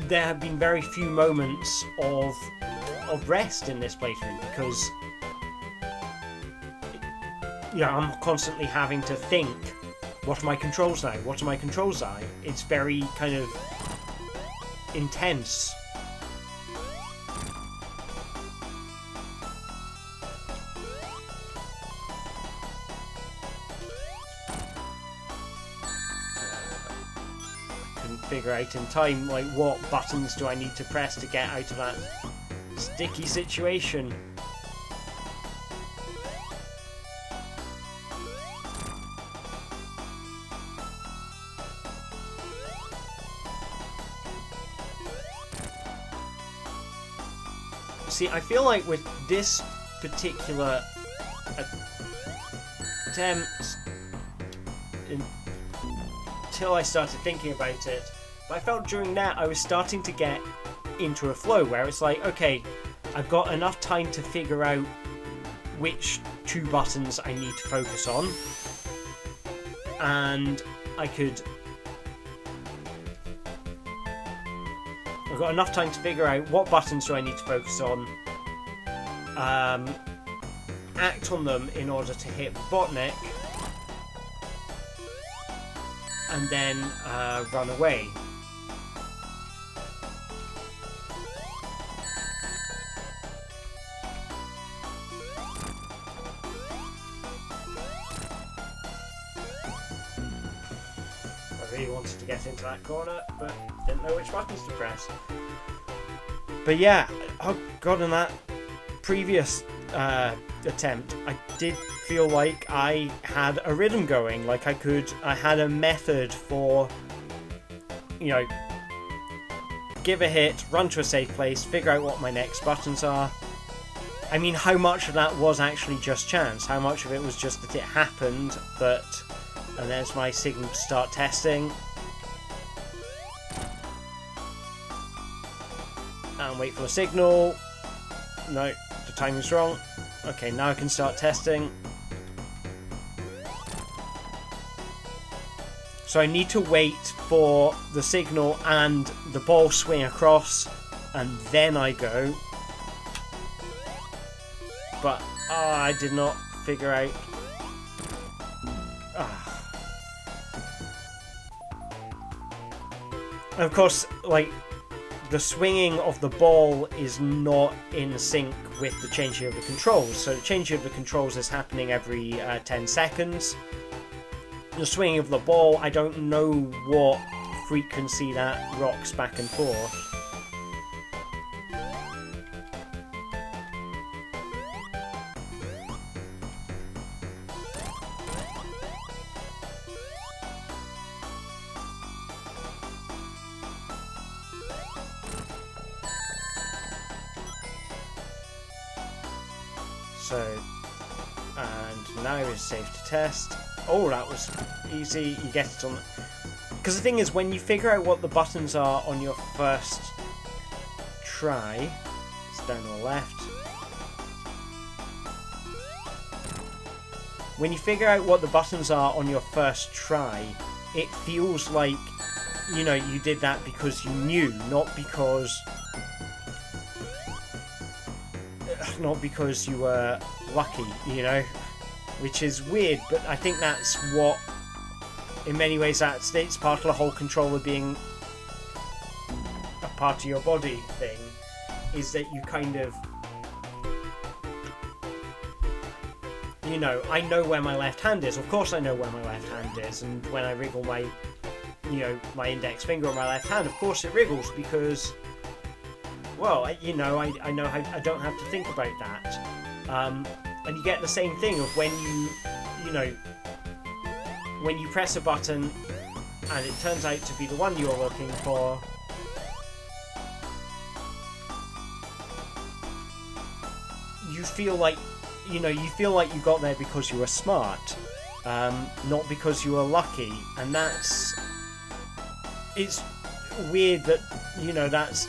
there have been very few moments of rest in this playthrough because, yeah, I'm constantly having to think, what are my controls now? What are my controls now? It's very kind of intense. Figure out in time, like, what buttons do I need to press to get out of that sticky situation. See, I feel like with this particular attempt, until I started thinking about it, but I felt during that I was starting to get into a flow where it's like, okay, I've got enough time to figure out which two buttons I need to focus on, and I've got enough time to figure out what buttons do I need to focus on, act on them in order to hit the botnet, and then run away. I really wanted to get into that corner, but didn't know which buttons to press. But yeah, oh god, in that previous attempt, I did feel like I had a rhythm going, like I had a method for, you know, give a hit, run to a safe place, figure out what my next buttons are. I mean, how much of that was actually just chance? How much of it was just that it happened, and there's my signal to start testing. And wait for a signal. No, the timing's wrong. Okay, now I can start testing. So I need to wait for the signal and the ball swing across, and then I go. But I did not figure out. And of course, like, the swinging of the ball is not in sync with the changing of the controls. So the changing of the controls is happening every 10 seconds. The swinging of the ball, I don't know what frequency that rocks back and forth. So, and now is safe to test. Oh, that was easy. You get it on. Because the thing is, when you figure out what the buttons are on your first try, it's down or left. When you figure out what the buttons are on your first try, it feels like, you know, you did that because you knew, not because you were lucky, you know, which is weird, but I think that's what, in many ways, it's part of the whole controller being a part of your body thing, is that you kind of, you know, I know where my left hand is. Of course I know where my left hand is, and when I wriggle my, you know, my index finger on my left hand, of course it wriggles because, well, you know, I know how, I don't have to think about that. And you get the same thing of when you know, when you press a button and it turns out to be the one you're looking for, you feel like, you know, you feel like you got there because you were smart, not because you were lucky. And it's weird that, you know, that's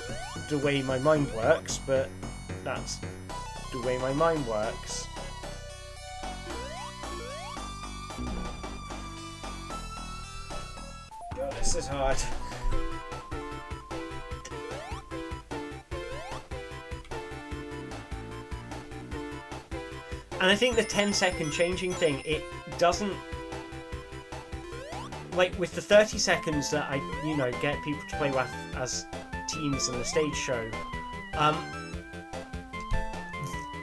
the way my mind works, but that's the way my mind works. God, this is hard. And I think the 10-second changing thing, it doesn't, like with the 30 seconds that I, you know, get people to play with as teams in the stage show,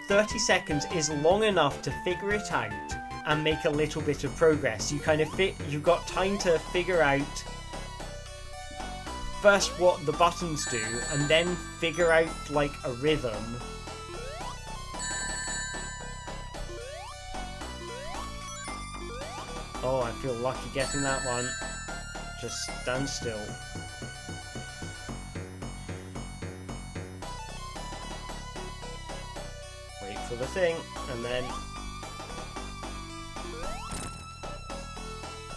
30 seconds is long enough to figure it out and make a little bit of progress. You kind of you've got time to figure out first what the buttons do, and then figure out like a rhythm. Oh, I feel lucky getting that one. Just stand still. Wait for the thing, and then...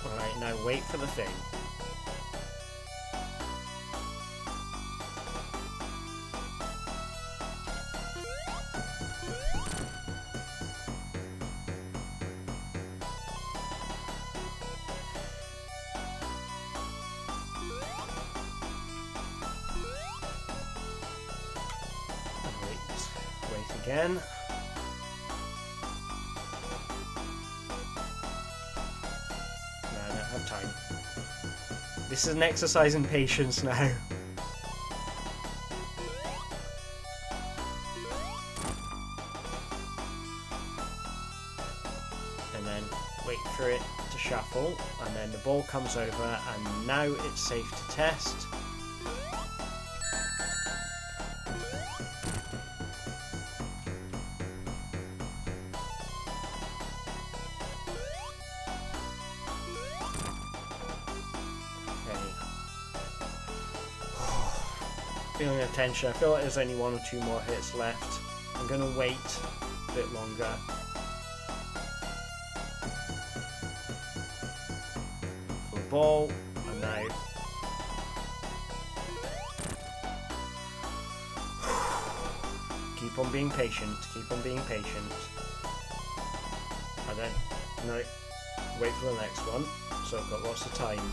Alright, now wait for the thing. Again. No, I don't have time. This is an exercise in patience now. And then wait for it to shuffle, and then the ball comes over, and now it's safe to test. Feeling the tension. I feel like there's only 1 or 2 more hits left. I'm going to wait a bit longer. For the ball, and now. Keep on being patient, keep on being patient. And then, no, wait for the next one. So I've got lots of time.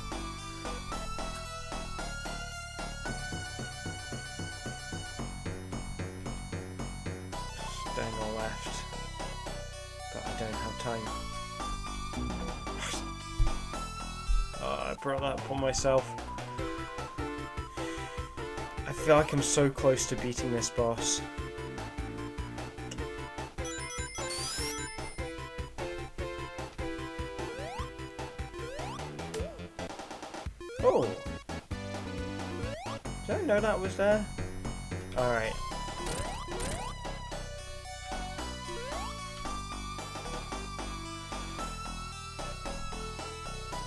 Down or left, but I don't have time. Oh, I brought that upon myself. I feel like I'm so close to beating this boss. Oh! Did I know that was there? Alright.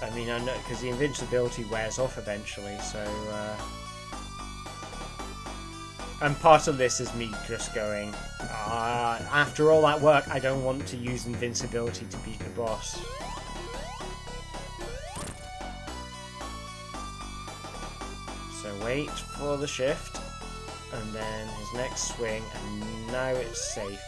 I mean, I know, because the invincibility wears off eventually, so, and part of this is me just going, after all that work, I don't want to use invincibility to beat the boss. So wait for the shift, and then his next swing, and now it's safe.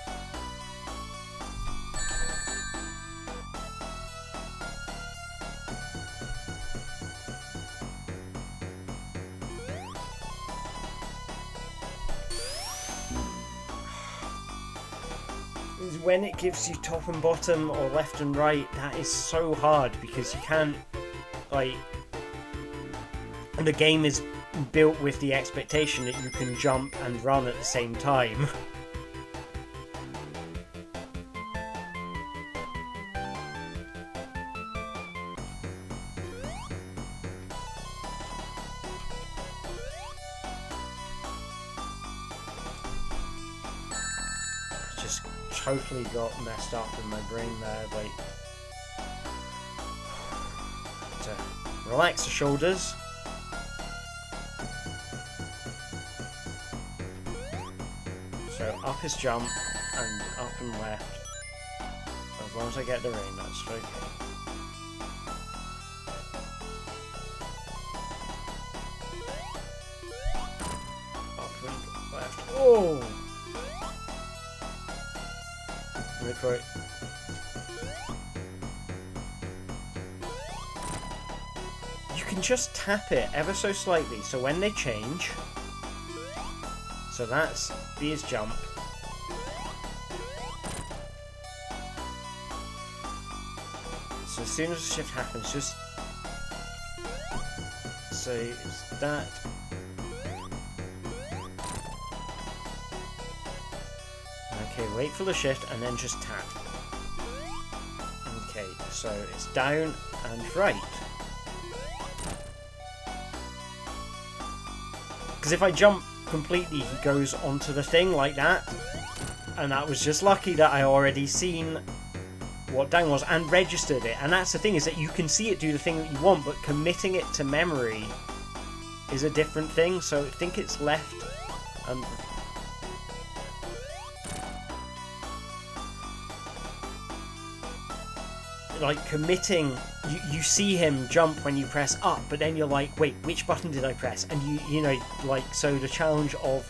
When it gives you top and bottom or left and right, that is so hard because you can't, like, the game is built with the expectation that you can jump and run at the same time. Just totally got messed up in my brain there, like, to relax the shoulders. So up is jump and up and left. As long as I get the rain, that's okay. Up and left. Oh! Wait for it. You can just tap it ever so slightly, so when they change. So that's B is jump. So as soon as the shift happens, just say it's that. Okay, wait for the shift and then just tap. Okay, so it's down and right. Because if I jump completely, he goes onto the thing like that. And that was just lucky that I already seen what down was and registered it. And that's the thing, is that you can see it do the thing that you want, but committing it to memory is a different thing. So I think it's left and... like committing, you see him jump when you press up, but then you're like, wait, which button did I press? And you know, like, so the challenge of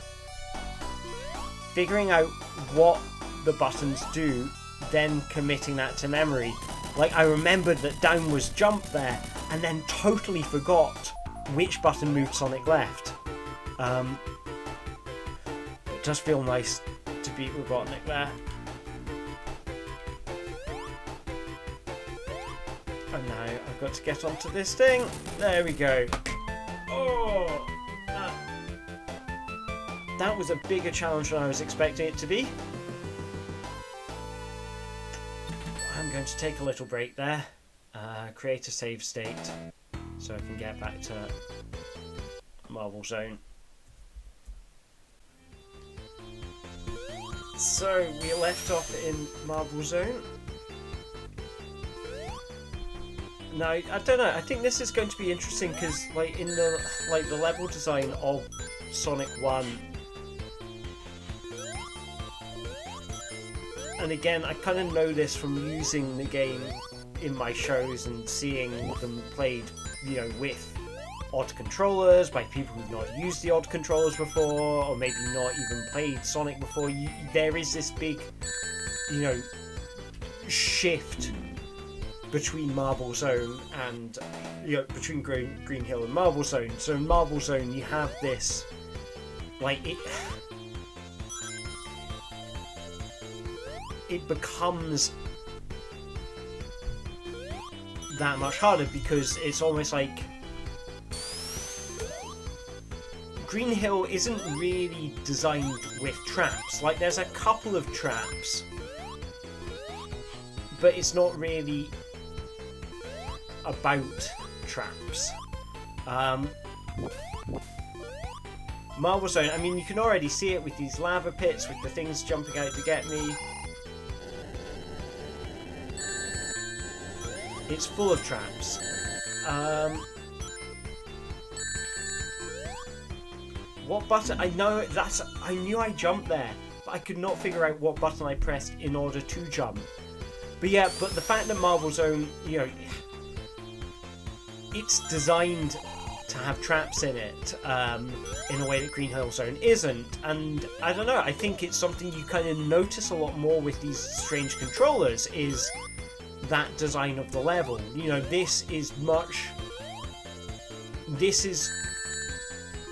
figuring out what the buttons do, then committing that to memory. Like, I remembered that down was jump there, and then totally forgot which button moved Sonic left. It does feel nice to beat Robotnik there. And now I've got to get onto this thing. There we go. Oh, that was a bigger challenge than I was expecting it to be. I'm going to take a little break there. Create a save state so I can get back to Marble Zone. So we left off in Marble Zone. Now, I don't know, I think this is going to be interesting because, like, in the level design of Sonic 1, and again, I kind of know this from using the game in my shows and seeing them played, you know, with odd controllers by people who've not used the odd controllers before, or maybe not even played Sonic before. There is this big, you know, shift between Marble Zone and, you know, between Green Hill and Marble Zone. So in Marble Zone you have this, like, it becomes that much harder because it's almost like Green Hill isn't really designed with traps. Like, there's a couple of traps, but it's not really about traps. Marble Zone, I mean, you can already see it with these lava pits, with the things jumping out to get me. It's full of traps. What button? I knew I jumped there, but I could not figure out what button I pressed in order to jump. But yeah, but the fact that Marble Zone, you know, it's designed to to have traps in it in a way that Green Hill Zone isn't. And I don't know, I think it's something you kind of notice a lot more with these strange controllers, is that design of the level. You know, this is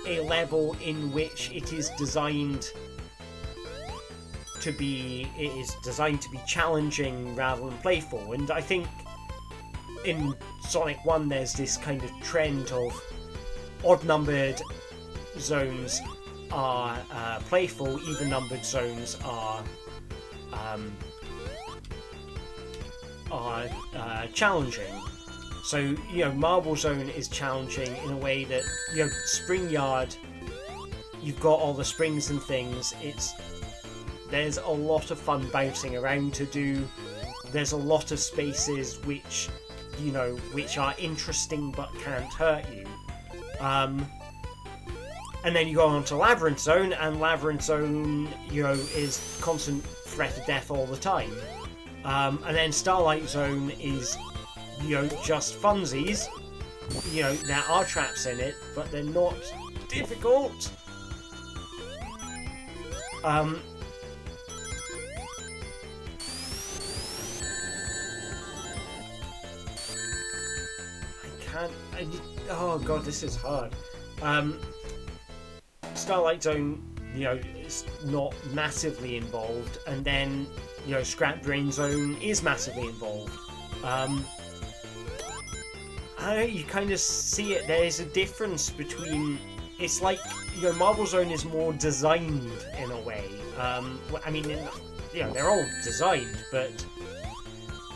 a level in which it is designed to be challenging rather than playful. And I think in Sonic 1 there's this kind of trend of odd-numbered zones are playful, even-numbered zones are challenging. So, you know, Marble Zone is challenging in a way that, you know, Spring Yard, you've got all the springs and things, there's a lot of fun bouncing around to do, there's a lot of spaces which, you know, which are interesting but can't hurt you. And then you go on to Labyrinth Zone, and Labyrinth Zone, you know, is constant threat of death all the time. And then Starlight Zone is, you know, just funsies. You know, there are traps in it, but they're not difficult. Oh god, this is hard. Starlight Zone, you know, is not massively involved, and then, you know, Scrap Brain Zone is massively involved. I don't know, you kind of see it. There is a difference between. It's like, you know, Marble Zone is more designed in a way. I mean, you know, they're all designed, but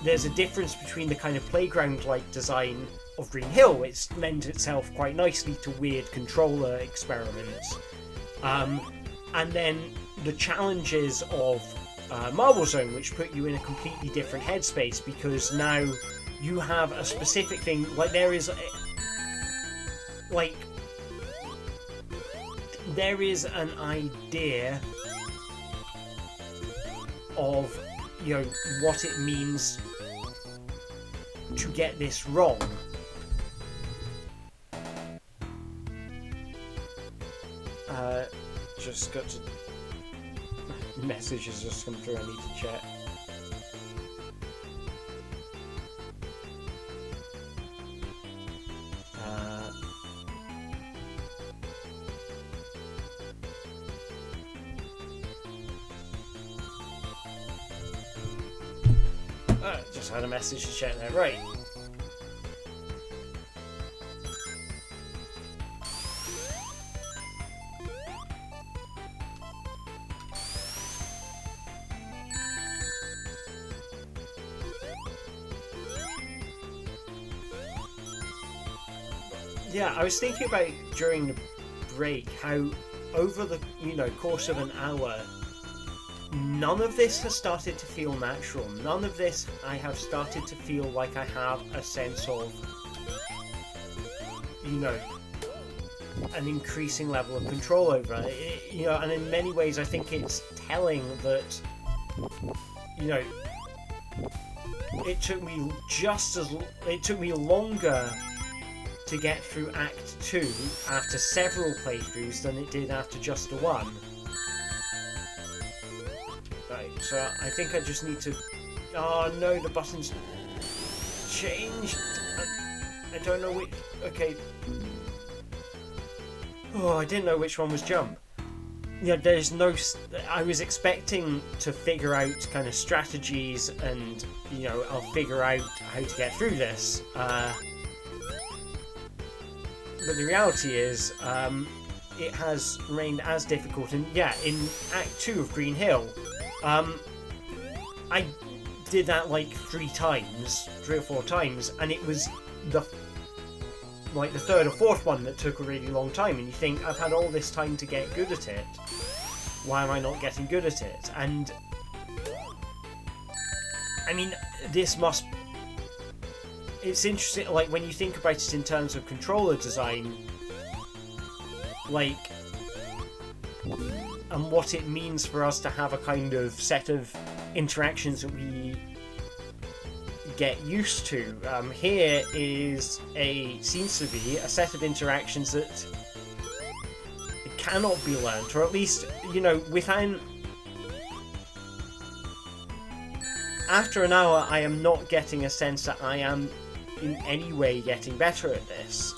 there's a difference between the kind of playground-like design of Green Hill. It's lends itself quite nicely to weird controller experiments, and then the challenges of Marble Zone, which put you in a completely different headspace, because now you have a specific thing. Like there is an idea of, you know, what it means to get this wrong. Just got to... Messages just come through, I need to check. Just had a message to check there, right. Yeah, I was thinking about during the break how over the, you know, course of an hour, none of this has started to feel natural. None of this I have started to feel like I have a sense of, you know, an increasing level of control over it. You know, and in many ways I think it's telling that, you know, it took me longer to get through Act 2 after several playthroughs than it did after just the one. Right, so I think I just need to... Oh no, the button's changed. I don't know which... Okay. Oh, I didn't know which one was jump. Yeah, there's no... I was expecting to figure out kind of strategies and, you know, I'll figure out how to get through this. But the reality is, it has remained as difficult. And yeah, in Act 2 of Green Hill, I did that like 3 or 4 times, and it was the third or fourth one that took a really long time, and you think, I've had all this time to get good at it, why am I not getting good at it? And I mean, it's interesting, like, when you think about it in terms of controller design, like, and what it means for us to have a kind of set of interactions that we get used to. Here seems to be a set of interactions that cannot be learnt, or at least, you know, after an hour I am not getting a sense that I am in any way getting better at this.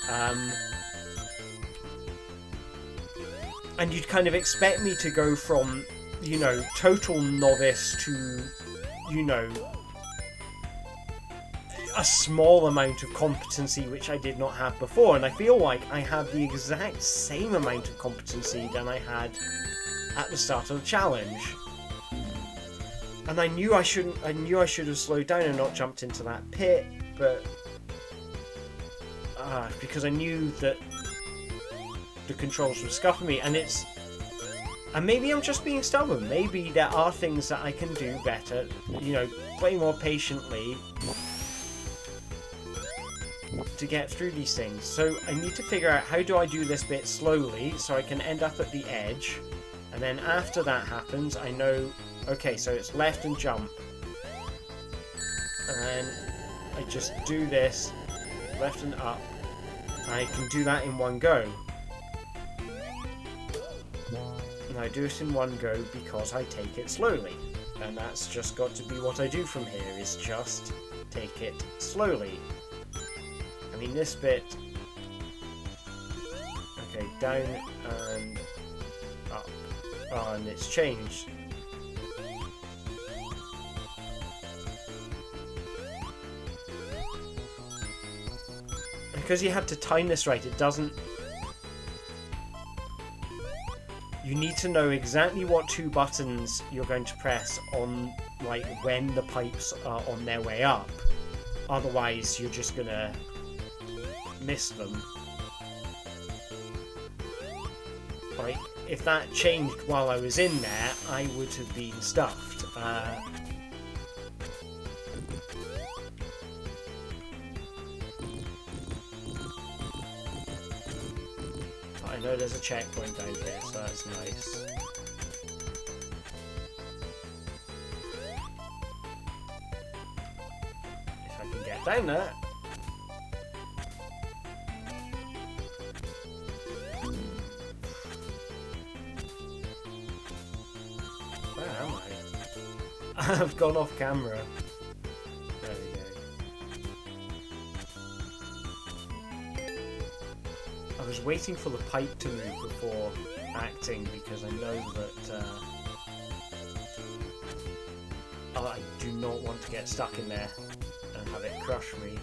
And you'd kind of expect me to go from, you know, total novice to, you know, a small amount of competency which I did not have before, and I feel like I have the exact same amount of competency than I had at the start of the challenge. And I knew I should have slowed down and not jumped into that pit, but because I knew that the controls would scupper me, and maybe I'm just being stubborn. Maybe there are things that I can do better, you know, play more patiently to get through these things. So I need to figure out how do I do this bit slowly so I can end up at the edge, and then after that happens I know, okay, so it's left and jump, and then I just do this left and up. I can do that in one go, and I do it in one go because I take it slowly, and that's just got to be what I do from here, is just take it slowly. I mean, this bit, okay, down and up, and it's changed. Because you have to time this right, it doesn't... You need to know exactly what two buttons you're going to press on, like, when the pipes are on their way up. Otherwise, you're just gonna miss them. Like, if that changed while I was in there, I would have been stuffed. I know there's a checkpoint down here, so that's nice. If I can get down there. Where am I? I've gone off camera. There we go. I was waiting for the pipe to move before acting because I know that I do not want to get stuck in there and have it crush me.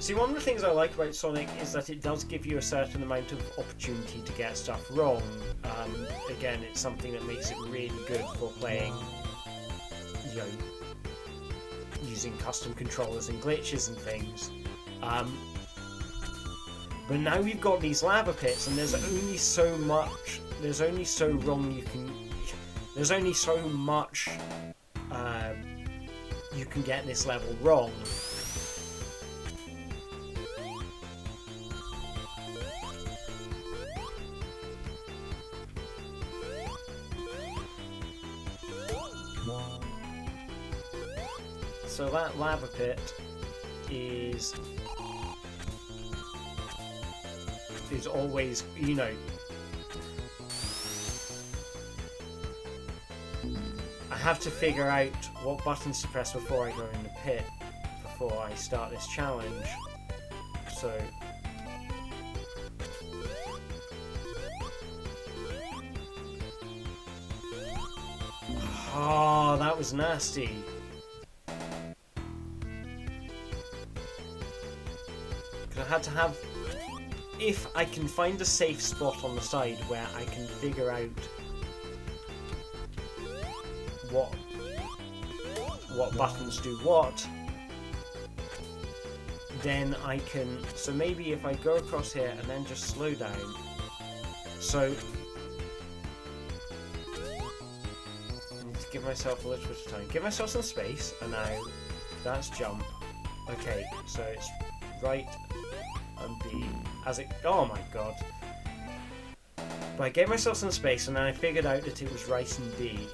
See, one of the things I like about Sonic is that it does give you a certain amount of opportunity to get stuff wrong. Again, it's something that makes it really good for playing, you know, using custom controllers and glitches and things. But now we've got these lava pits, and there's only so much you can get this level wrong. So that lava pit is always, you know, I have to figure out what buttons to press before I go in the pit, before I start this challenge. So oh, that was nasty. I had to have, if I can find a safe spot on the side where I can figure out what buttons do what, then I can, so maybe if I go across here and then just slow down, so I need to give myself a little bit of time. Give myself some space, and now that's jump. Okay, so it's right and B as it. Oh my god! But I gave myself some space, and then I figured out that it was right and B.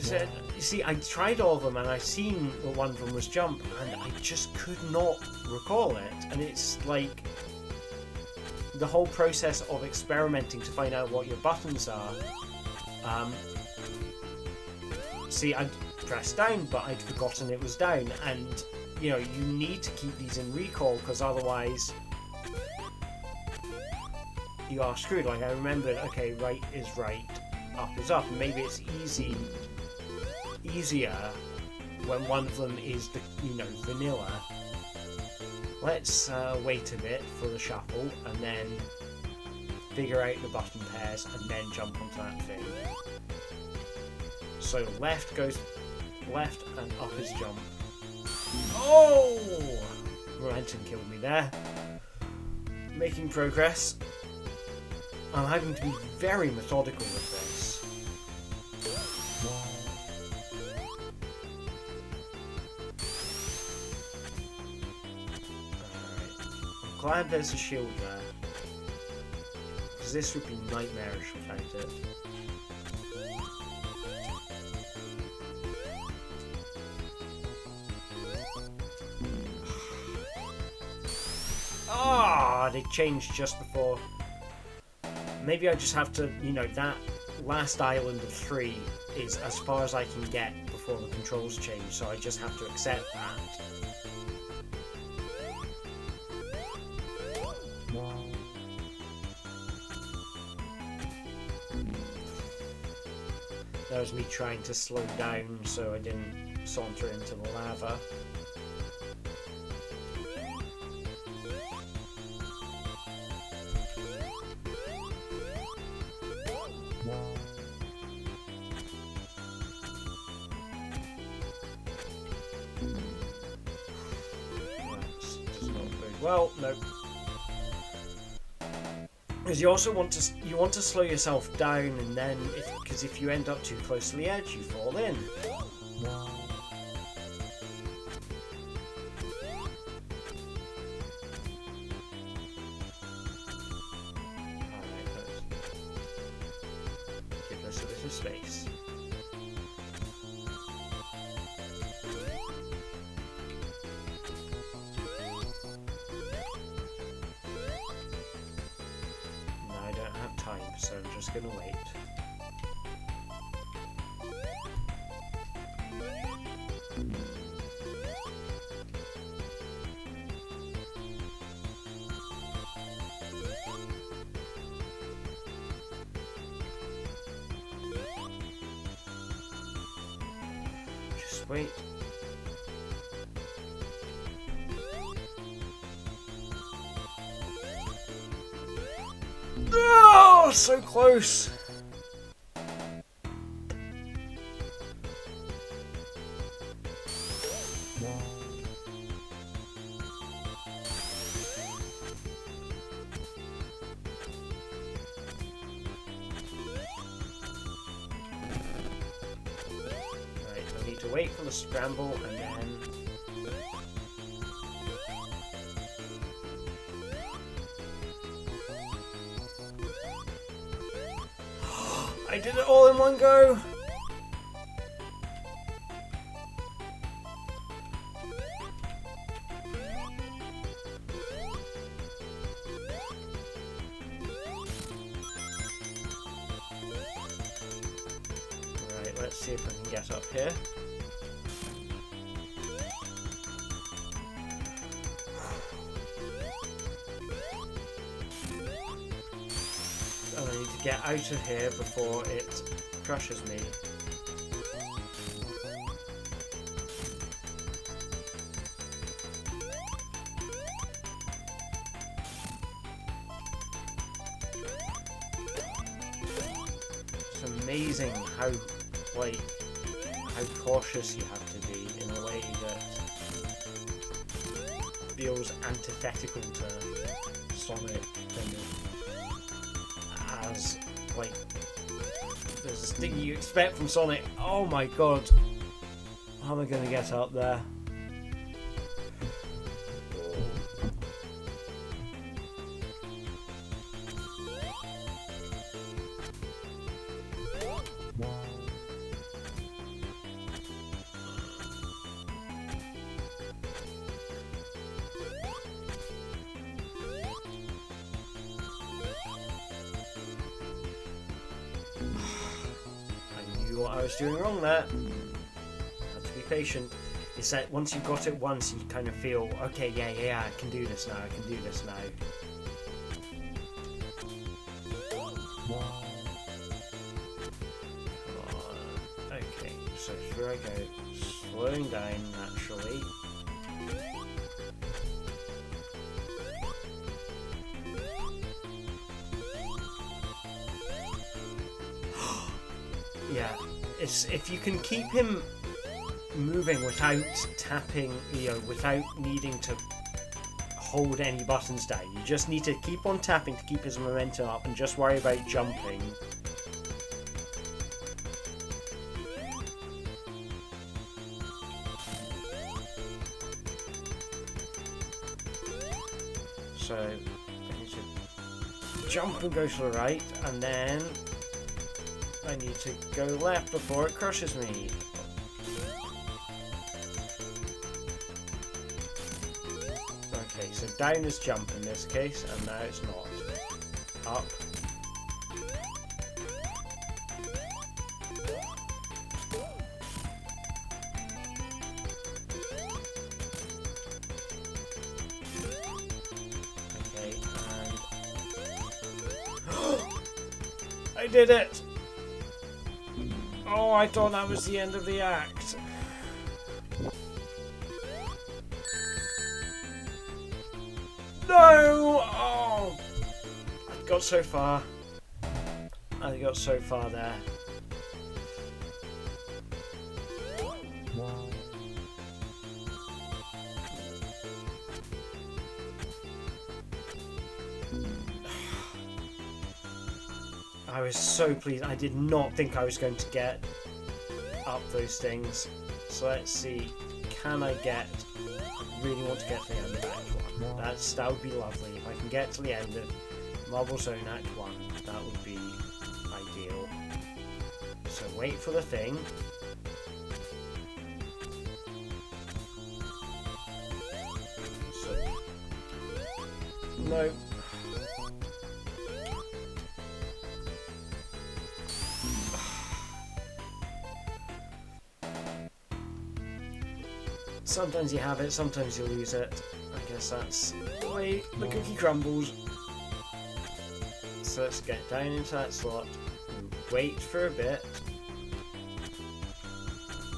You see, I tried all of them, and I seen that one of them was jump, and I just could not recall it. And it's like the whole process of experimenting to find out what your buttons are. See, I'd pressed down, but I'd forgotten it was down, and you know, you need to keep these in recall, because otherwise you are screwed. Like, I remembered, okay, right is right, up is up, and maybe it's easier when one of them is the, you know, vanilla. Let's wait a bit for the shuffle, and then figure out the button pairs, and then jump onto that thing. So left goes left, and up is jump. Oh! Momentum killed me there. Making progress. I'm having to be very methodical with this. Alright. I'm glad there's a shield there, because this would be nightmarish without it. Ah, they changed just before. Maybe I just have to, you know, that last island of 3 is as far as I can get before the controls change, so I just have to accept that. That was me trying to slow down so I didn't saunter into the lava. Well, no. Because you also want to slow yourself down, and then because if you end up too close to the edge, you fall in. Alright, let's give this a bit of space. So I'm just going to wait. Just wait. Oh, so close! Right, I need to wait for the scramble, and then I did it all in one go! Right, let's see if I can get up here. And I need to get out of here before it crushes me. It's amazing how cautious you have to be in a way that feels antithetical to Sonic. as, like, there's this thing you expect from Sonic. Oh my god. How am I going to get up there? What I was doing wrong there. Had to be patient. It's that once you've got it once, you kind of feel, okay, yeah, I can do this now. I can do this now. Come on. Okay, so here I go, slowing down naturally. Yeah, it's if you can keep him moving without tapping, without needing to hold any buttons down. You just need to keep on tapping to keep his momentum up and just worry about jumping. So, I need to jump and go to the right, and then I need to go left before it crushes me. Okay, so down is jump in this case, and now it's not. Up. Okay, and... I did it! Oh, I thought that was the end of the act. No! Oh! I got so far. I got so far there. I was so pleased. I did not think I was going to get up those things. So let's see. Can I get... I really want to get to the end of Act 1. That would be lovely. If I can get to the end of Marble Zone Act 1, that would be ideal. So wait for the thing. So... No. Sometimes you have it, sometimes you lose it. I guess that's the way the cookie crumbles. So let's get down into that slot, and wait for a bit,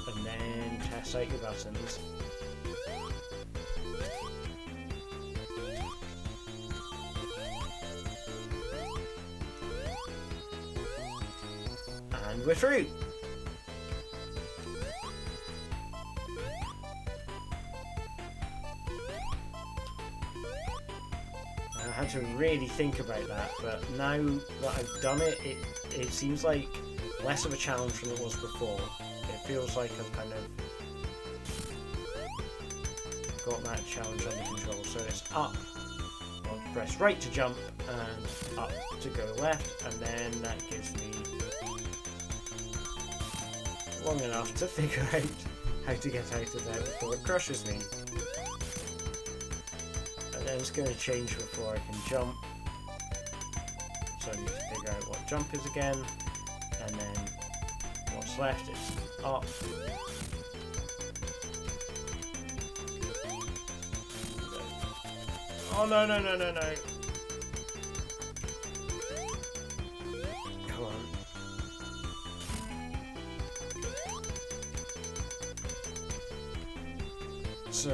and then test out your buttons. And we're through! I had to really think about that, but now that I've done it, it seems like less of a challenge than it was before. It feels like I've kind of got that challenge under control. So it's up, I'll press right to jump, and up to go left, and then that gives me long enough to figure out how to get out of there before it crushes me. And then it's going to change before I can jump. So I need to figure out what jump is again. And then what's left is up. Oh no, no, no, no, no. Come on. So,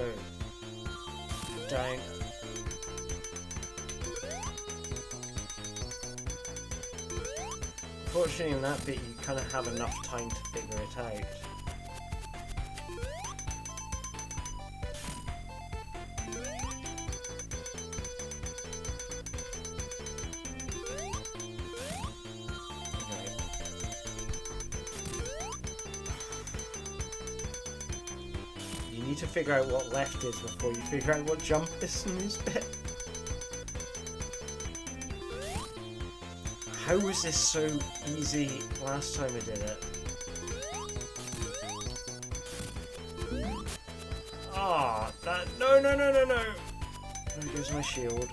down. Fortunately, in that bit, you kind of have enough time to figure it out. to figure out what left is before you figure out what jump is in this bit. How was this so easy last time I did it? Ah, that... No! There goes my shield.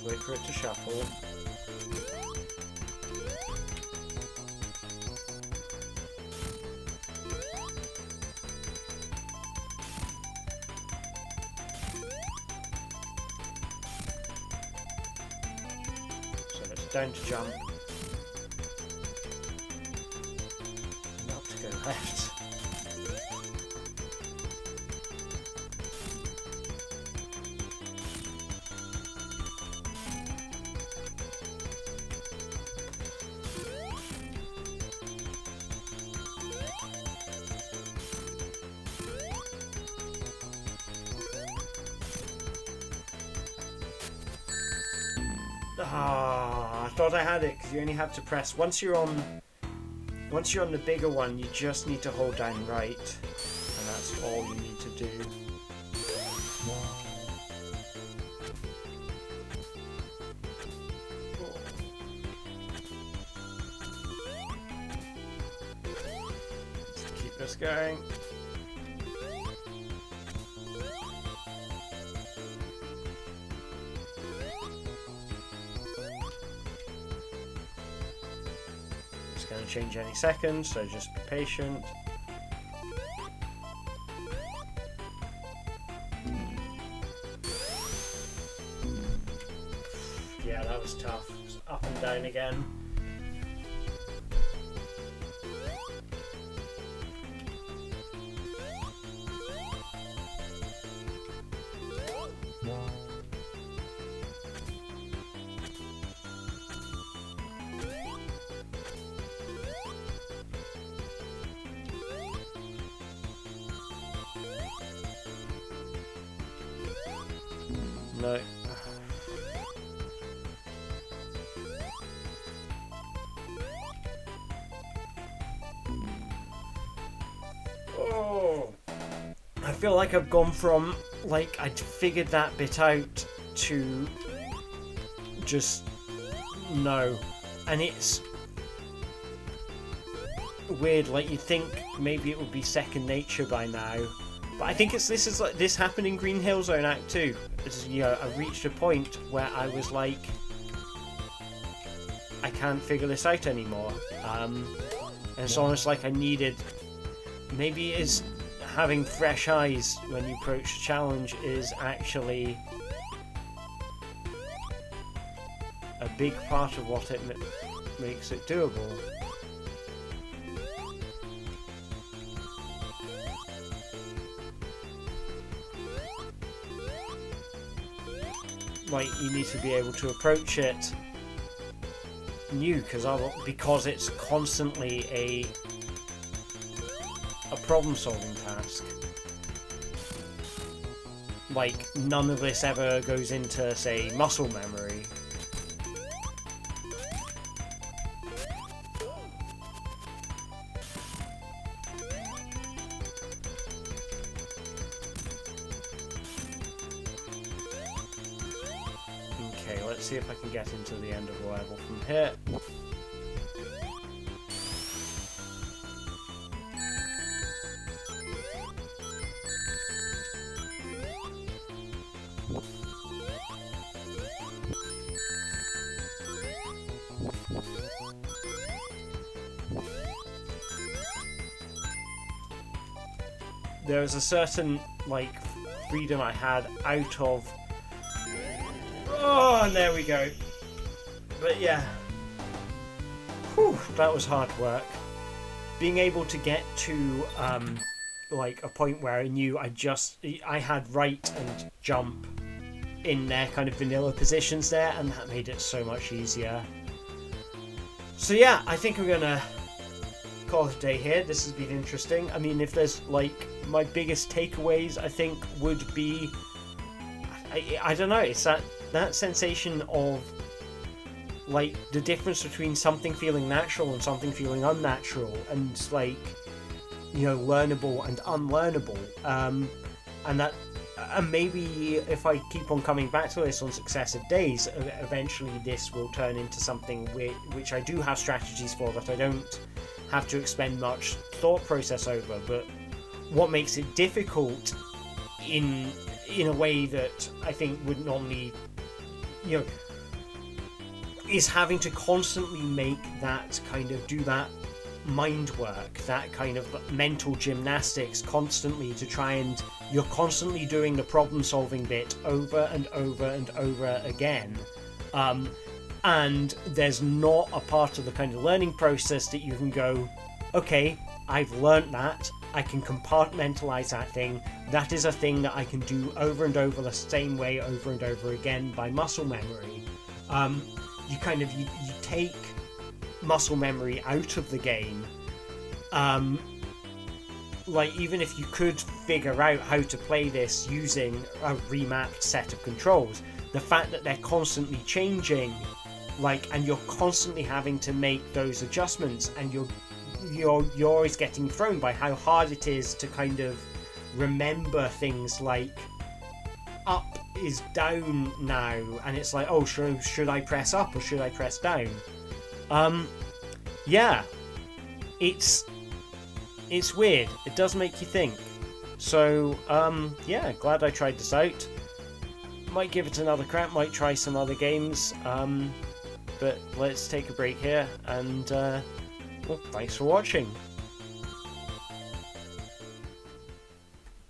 Wait for it to shuffle. So it's down to jump. And up to go left. Ah, I thought I had it because you only have to press once you're on the bigger one. You just need to hold down right, and that's all you need to do. Let's keep this going. Going to change any second, so just be patient. Yeah, that was tough. It's up and down again. No. Oh, I feel like I've gone from like I'd figured that bit out to just no, and it's weird. Like you'd think maybe it would be second nature by now. But I think this happened in Green Hill Zone Act 2. You know, I reached a point where I was like, I can't figure this out anymore. And it's almost like I needed, maybe it is having fresh eyes when you approach the challenge is actually a big part of what it makes it doable. Like you need to be able to approach it new because it's constantly a problem-solving task. Like none of this ever goes into, say, muscle memory. Okay, let's see if I can get into the end of the level from here. There was a certain, like, freedom I had out of... Oh, and there we go. But yeah. Whew, that was hard work. Being able to get to, like, a point where I knew I had right and jump in their kind of vanilla positions there, and that made it so much easier. So yeah, I think I'm gonna call it a day here. This has been interesting. I mean, if there's like my biggest takeaways, I think would be, I don't know, it's that sensation of like the difference between something feeling natural and something feeling unnatural, and like, you know, learnable and unlearnable, and that. And maybe if I keep on coming back to this on successive days, eventually this will turn into something which I do have strategies for, that I don't have to expend much thought process over. But what makes it difficult in a way that I think would normally, you know, is having to constantly make that kind of do that mind work, that kind of mental gymnastics constantly, to try and you're constantly doing the problem solving bit over and over and over again, and there's not a part of the kind of learning process that you can go, okay, I've learnt that, I can compartmentalize that thing, that is a thing that I can do over and over the same way over and over again by muscle memory. You take muscle memory out of the game. Like, even if you could figure out how to play this using a remapped set of controls, the fact that they're constantly changing, like, and you're constantly having to make those adjustments, and you're always getting thrown by how hard it is to kind of remember things like up is down now, and it's like, oh, should I press up or should I press down? Yeah, it's weird. It does make you think. So, yeah, glad I tried this out. Might give it another crack, might try some other games. But let's take a break here, and well, thanks for watching.